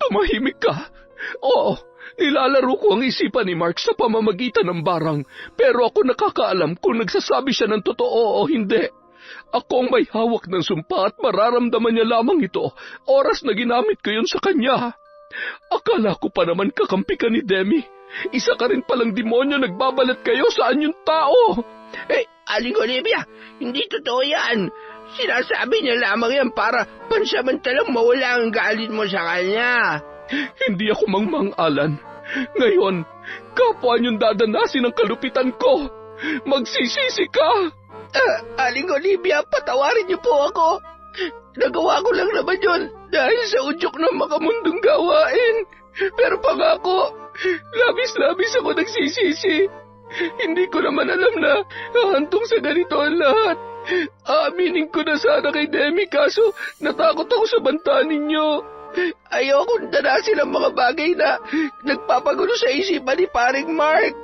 Tumahimik ka. Oo, nilalaro ko ang isipan ni Mark sa pamamagitan ng barang. Pero ako nakakaalam kung nagsasabi siya ng totoo o hindi. Ako ang may hawak ng sumpa at mararamdaman niya lamang ito oras na ginamit ko yun sa kanya. Akala ko pa naman kakampi ka ni Demi. Isa ka rin palang demonyo nagbabalat kayo sa anyong tao. Aling Olivia, hindi totoo yan. Sinasabi niya lamang yan para pansamantalang mawala ang galit mo sa kanya. Hindi ako mangmang, Alan. Ngayon, kapwa niyong dadanasin ang kalupitan ko. Magsisisi ka. Aling Olivia, patawarin niyo po ako. Nagawa ko lang naman yun dahil sa udyok ng makamundong gawain. Pero pangako, labis-labis ako nagsisisi. Hindi ko naman alam na hahantong sa ganito ang lahat. Aaminin ko na sana kay Demi kaso natakot ako sa banta ninyo. Ayokong danasin ang mga bagay na nagpapagulo sa isipan ni paring Mark.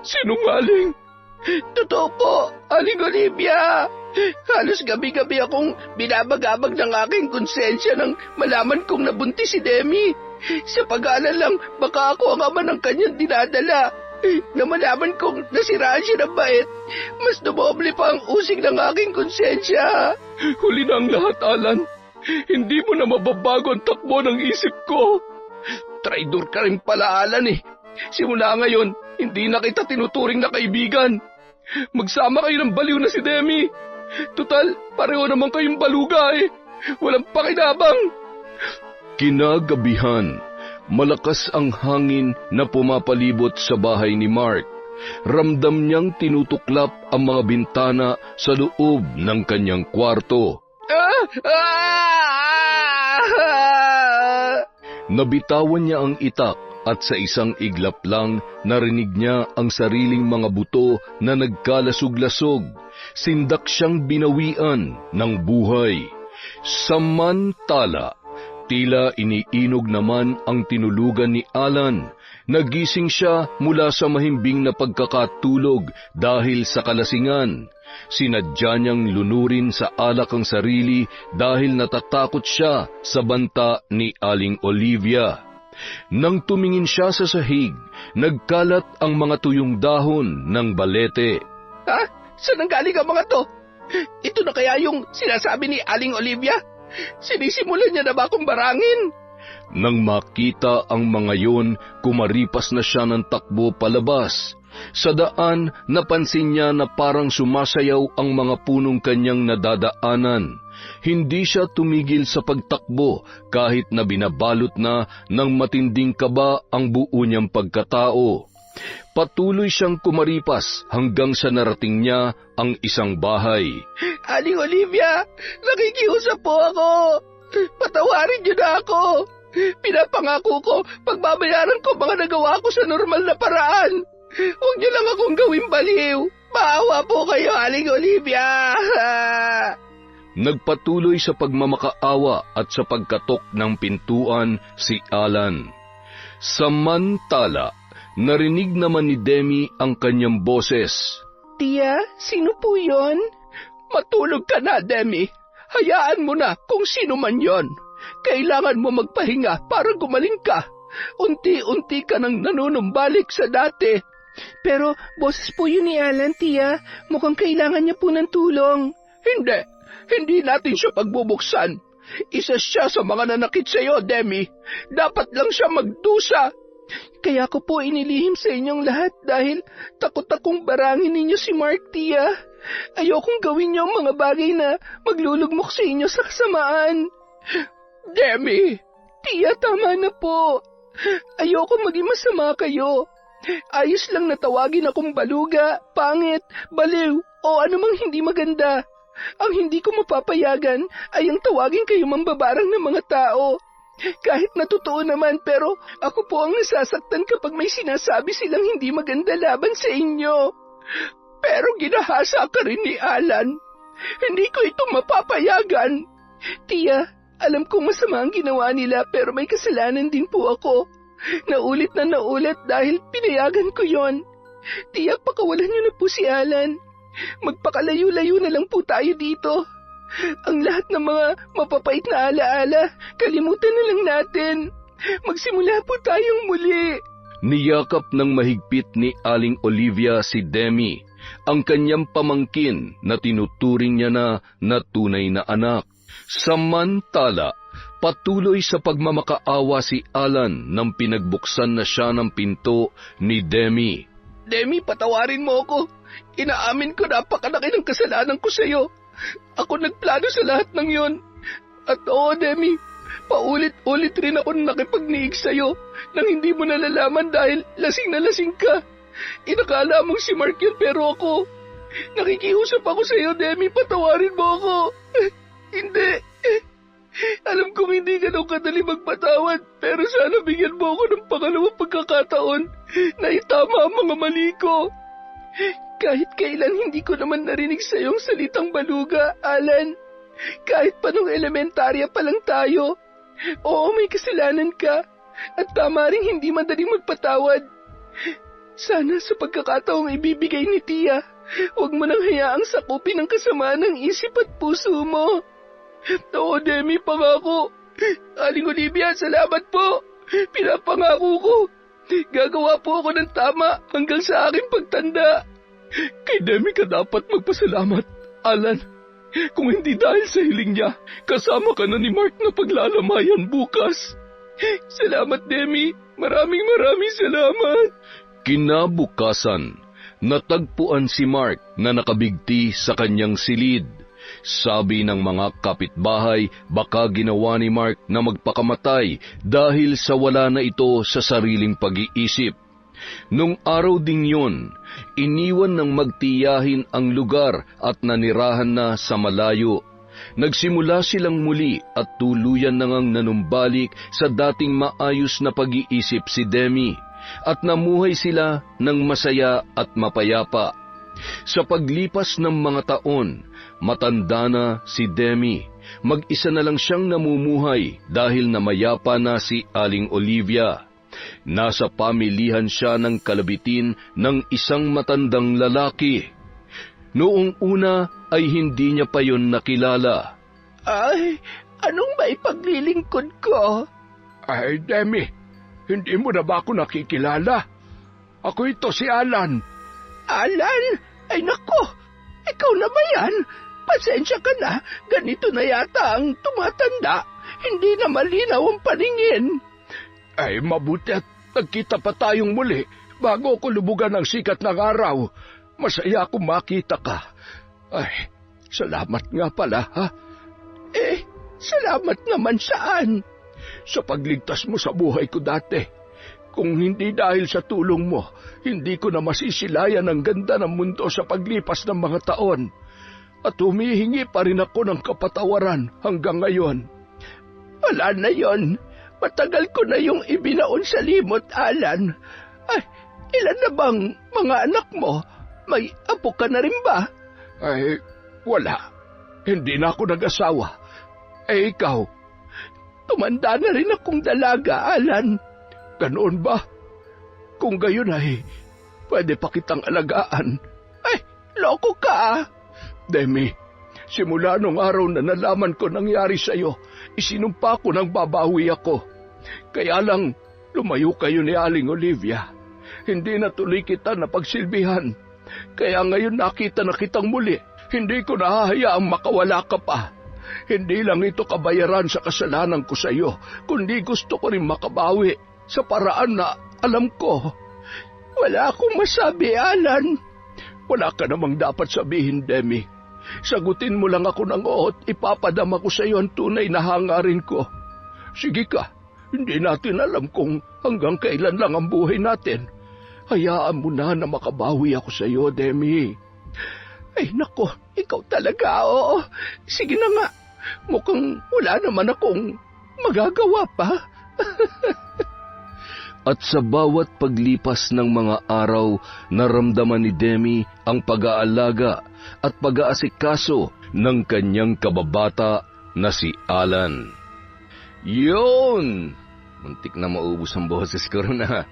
Sinungaling. Totoo po, Aling Olivia. Halos gabi-gabi akong binabagabag ng aking konsensya nang malaman kong nabuntis si Demi. Sa pag-aalala lang, baka ako ang ama ng kanyang dinadala. Na malaman kong nasiraan siya ng bait, mas dumoble pa ang usig ng aking konsensya. Huli na ang lahat, Alan. Hindi mo na mababago ang takbo ng isip ko. Traidor ka rin pala, Alan eh. Simula ngayon, hindi na kita tinuturing na kaibigan. Magsama kayo ng baliw na si Demi. Tutal, pareho naman kayong baluga eh. Walang pakinabang. Kinagabihan, malakas ang hangin na pumapalibot sa bahay ni Mark. Ramdam niyang tinutuklap ang mga bintana sa loob ng kanyang kwarto. Nabitawan niya ang itak at sa isang iglap lang narinig niya ang sariling mga buto na nagkalasog-lasog. Sindak siyang binawian ng buhay. Samantala, tila iniinog naman ang tinulugan ni Alan. Nagising siya mula sa mahimbing na pagkakatulog dahil sa kalasingan. Sinadya niyang lunurin sa alak ang sarili dahil natatakot siya sa banta ni Aling Olivia. Nang tumingin siya sa sahig, nagkalat ang mga tuyong dahon ng balete. Ha? Saan ang galing ang mga to? Ito na kaya yung sinasabi ni Aling Olivia? Sinisimulan niya na ba akong barangin? Nang makita ang mga yon, kumaripas na siya ng takbo palabas. Sa daan, napansin niya na parang sumasayaw ang mga punong kanyang nadadaanan. Hindi siya tumigil sa pagtakbo kahit na binabalot na ng matinding kaba ang buo niyang pagkatao. Patuloy siyang kumaripas hanggang sa narating niya ang isang bahay. Aling Olivia, nakikiusap po ako. Patawarin niyo na ako. Pinapangako ko, pagbabayaran ko mga nagawa ko sa normal na paraan. Huwag niyo lang akong gawing baliw. Maawa po kayo, Aling Olivia. Nagpatuloy sa pagmamakaawa at sa pagkatok ng pintuan si Alan. Samantala, narinig naman ni Demi ang kanyang boses. Tia, sino po yon? Matulog ka na, Demi. Hayaan mo na kung sino man yon. Kailangan mo magpahinga para gumaling ka. Unti-unti ka nang nanunumbalik sa dati. Pero boses po yun ni Alan, Tia. Mukhang kailangan niya po ng tulong. Hindi natin siya pagbubuksan. Isa siya sa mga nanakit sa iyo, Demi. Dapat lang siya magdusa. Kaya ko po inilihim sa inyong lahat dahil takot akong barangin ninyo si Mark, Tia. Ayokong gawin niyo ang mga bagay na maglulugmok sa inyo sa kasamaan. Demi, Tia, tama na po. Ayoko maging masama kayo. Ayos lang na tawagin akong baluga, pangit, baliw, o anumang hindi maganda. Ang hindi ko mapapayagan ay ang tawagin kayo mambabarang ng mga tao. Kahit na totoo naman, pero ako po ang nasasaktan kapag may sinasabi silang hindi maganda laban sa inyo. Pero ginahasa ka rin ni Alan. Hindi ko ito mapapayagan. Tia, alam kong masama ang ginawa nila pero may kasalanan din po ako. Naulit na naulit dahil pinayagan ko yon. Tiyak, pakawalan niyo na po si Alan. Magpakalayo-layo na lang po tayo dito. Ang lahat ng mga mapapait na alaala, kalimutan na lang natin. Magsimula po tayong muli. Niyakap ng mahigpit ni Aling Olivia si Demi. ang kanyang pamangkin na tinuturing niya na tunay na anak. Samantala, patuloy sa pagmamakaawa si Alan nang pinagbuksan na siya ng pinto ni Demi. Demi, patawarin mo ako. Inaamin ko napakalaki ng kasalanan ko sa iyo. Ako nagplano sa lahat ng yon. At oo, Demi, paulit-ulit rin ako nakipagniig sa iyo nang hindi mo nalalaman dahil lasing na lasing ka. Inakala mong si Mark yun pero ako. Nakikiusap ako sa iyo, Demi, patawarin mo ako. Hindi. Alam kong hindi ganun kadali magpatawad, pero sana bigyan mo ako ng pangalawang pagkakataon na itama ang mga mali ko. Kahit kailan hindi ko naman narinig sa iyong salitang baluga, Alan. Kahit pa nung elementarya pa lang tayo. Oo, may kasalanan ka. At tama rin hindi madaling magpatawad. Sana sa pagkakataong ibibigay ni Tia, huwag mo nang hayaang sakupin ang kasamaan ng isip at puso mo. Oo, Demi, pangako. Aling Olivia, salamat po. Pinapangako ko. Gagawa po ako ng tama hanggang sa aking pagtanda. Kay Demi ka dapat magpasalamat, Alan. Kung hindi dahil sa hiling niya, kasama ka na ni Mark na paglalamayan bukas. Salamat, Demi. Maraming salamat. Kinabukasan, natagpuan si Mark na nakabigti sa kanyang silid. Sabi ng mga kapitbahay, baka ginawa ni Mark na magpakamatay dahil sa wala na ito sa sariling pag-iisip. Nung araw ding yun, iniwan ng magtiyahin ang lugar at nanirahan na sa malayo. Nagsimula silang muli at tuluyan na ngang nanumbalik sa dating maayos na pag-iisip si Demi at namuhay sila ng masaya at mapayapa. Sa paglipas ng mga taon, matanda na si Demi. Mag-isa na lang siyang namumuhay dahil namayapa na si Aling Olivia. Nasa pamilihan siya ng kalabitin ng isang matandang lalaki. Noong una ay hindi niya pa yon nakilala. Ay, anong maipaglilingkod ko? Ay, Demi, hindi mo na ba ako nakikilala? Ako ito si Alan. Alan? Ay nako, ikaw na ba yan? Pasensya ka na, ganito na yata ang tumatanda. Hindi na malinaw ang paningin. Ay, mabuti at nagkita pa tayong muli bago ako lubugan ng sikat ng araw. Masaya akong makita ka. Ay, salamat nga pala, ha? Salamat naman saan? Sa pagligtas mo sa buhay ko dati. Kung hindi dahil sa tulong mo, hindi ko na masisilayan ang ganda ng mundo sa paglipas ng mga taon. At humihingi pa rin ako ng kapatawaran hanggang ngayon. Wala na yon. Matagal ko na yung ibinaon sa limot, Alan. Ay, ilan na bang mga anak mo? May apo ka na rin ba? Ay, wala. Hindi na ako nag-asawa. Ikaw? Tumanda na rin akong dalaga, Alan. Ganoon ba? Kung gayon ay, pwede pa kitang alagaan. Ay, loko ka. Demi, simula nung araw na nalaman ko nangyari sa'yo, isinumpa ko nang babawi ako. Kaya lang, lumayo kayo ni Aling Olivia. Hindi na tuloy kita napagsilbihan. Kaya ngayon nakita na kitang muli. Hindi ko nahahayaang makawala ka pa. Hindi lang ito kabayaran sa kasalanan ko sa iyo, kundi gusto ko rin makabawi sa paraan na alam ko. Wala akong masabi, Alan. Wala ka namang dapat sabihin, Demi. Sagutin mo lang ako ng oo at ipapadama ko sa iyo ang tunay na hangarin ko. Sige ka, hindi natin alam kung hanggang kailan lang ang buhay natin. Hayaan mo na makabawi ako sa iyo, Demi. Ay nako, ikaw talaga, oo. Sige na nga, mukhang wala naman akong magagawa pa. At sa bawat paglipas ng mga araw, naramdaman ni Demi ang pag-aalaga at pag-aasikaso ng kanyang kababata na si Alan. Yun! Muntik na maubos ang boses ko na.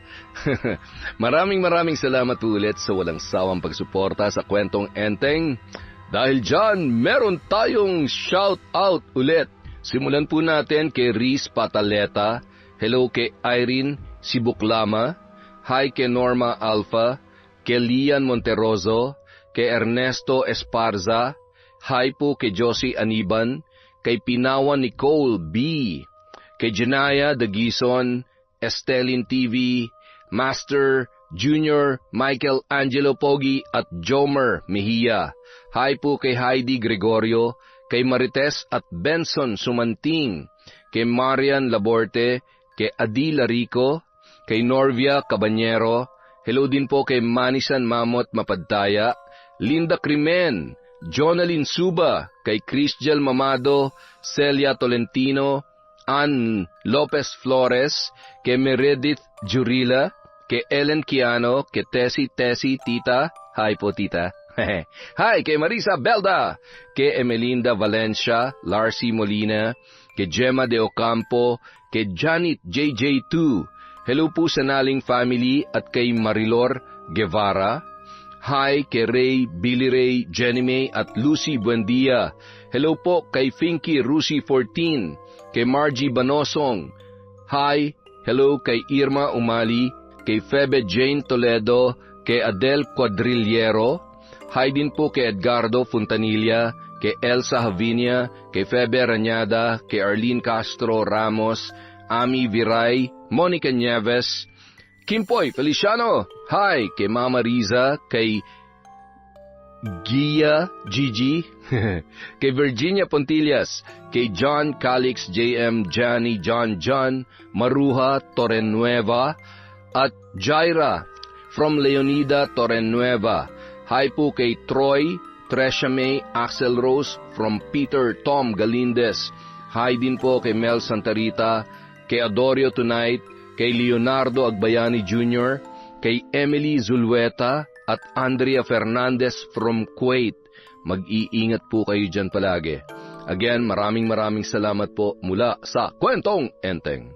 Maraming salamat ulit sa walang sawang pagsuporta sa Kwentong Enteng. Dahil dyan, meron tayong shout out ulit. Simulan po natin kay Riz Pataleta. Hello kay Irene Sibuklama. Hi kay Norma Alpha. Kay Lian Monteroso. kay Ernesto Esparza. Hi po kay Josie Aniban, kay Pinawan Nicole B., kay Janaya Dagison, Estelin TV, Master Junior Michael Angelo Pogi at Jomer Mejia. Hi po kay Heidi Gregorio, kay Marites at Benson Sumanting, kay Marian Laborte, kay Adila Rico, kay Norvia Cabanyero. Hello din po kay Manisan Mamot Mapadtaya, Linda Crimen, Jonalyn Suba, kay Christiel Mamado, Celia Tolentino, Ann Lopez Flores, kay Meredith Jurila, kay Ellen Kiano, kay Tessie Tita. Hi po, Tita. Hi kay Marisa Belda, kay Emelinda Valencia, Larcy Molina, kay Gemma De Ocampo, kay Janet JJ2. Hello po sa Naling family at kay Marilor Guevara. Hi kay Ray, Billy Ray, Jenny May at Lucy Buendia. Hello po kay Finky Rusi 14, kay Margie Banosong. Hi, hello kay Irma Umali, kay Febe Jane Toledo, kay Adel Quadrillero. Hi din po kay Edgardo Fontanilla, kay Elsa Havinia, kay Febe Ranyada, kay Arlene Castro Ramos, Ami Viray, Monica Nieves, Kimpoy Feliciano. Hi kay Mama Riza, kay Gia Gigi, kay Virginia Pontillas, kay John Calix, JM Johnny, John, Maruha Torrenueva, at Jaira from Leonida Torrenueva. Hi po kay Troy, Tresha May, Axel Rose from Peter Tom Galindez. Hi din po kay Mel Santarita, kay Adorio Tonight, kay Leonardo Agbayani Jr., kay Emily Zulueta at Andrea Fernandez from Kuwait. Mag-iingat po kayo dyan palagi. Again, maraming salamat po mula sa Kwentong Enteng.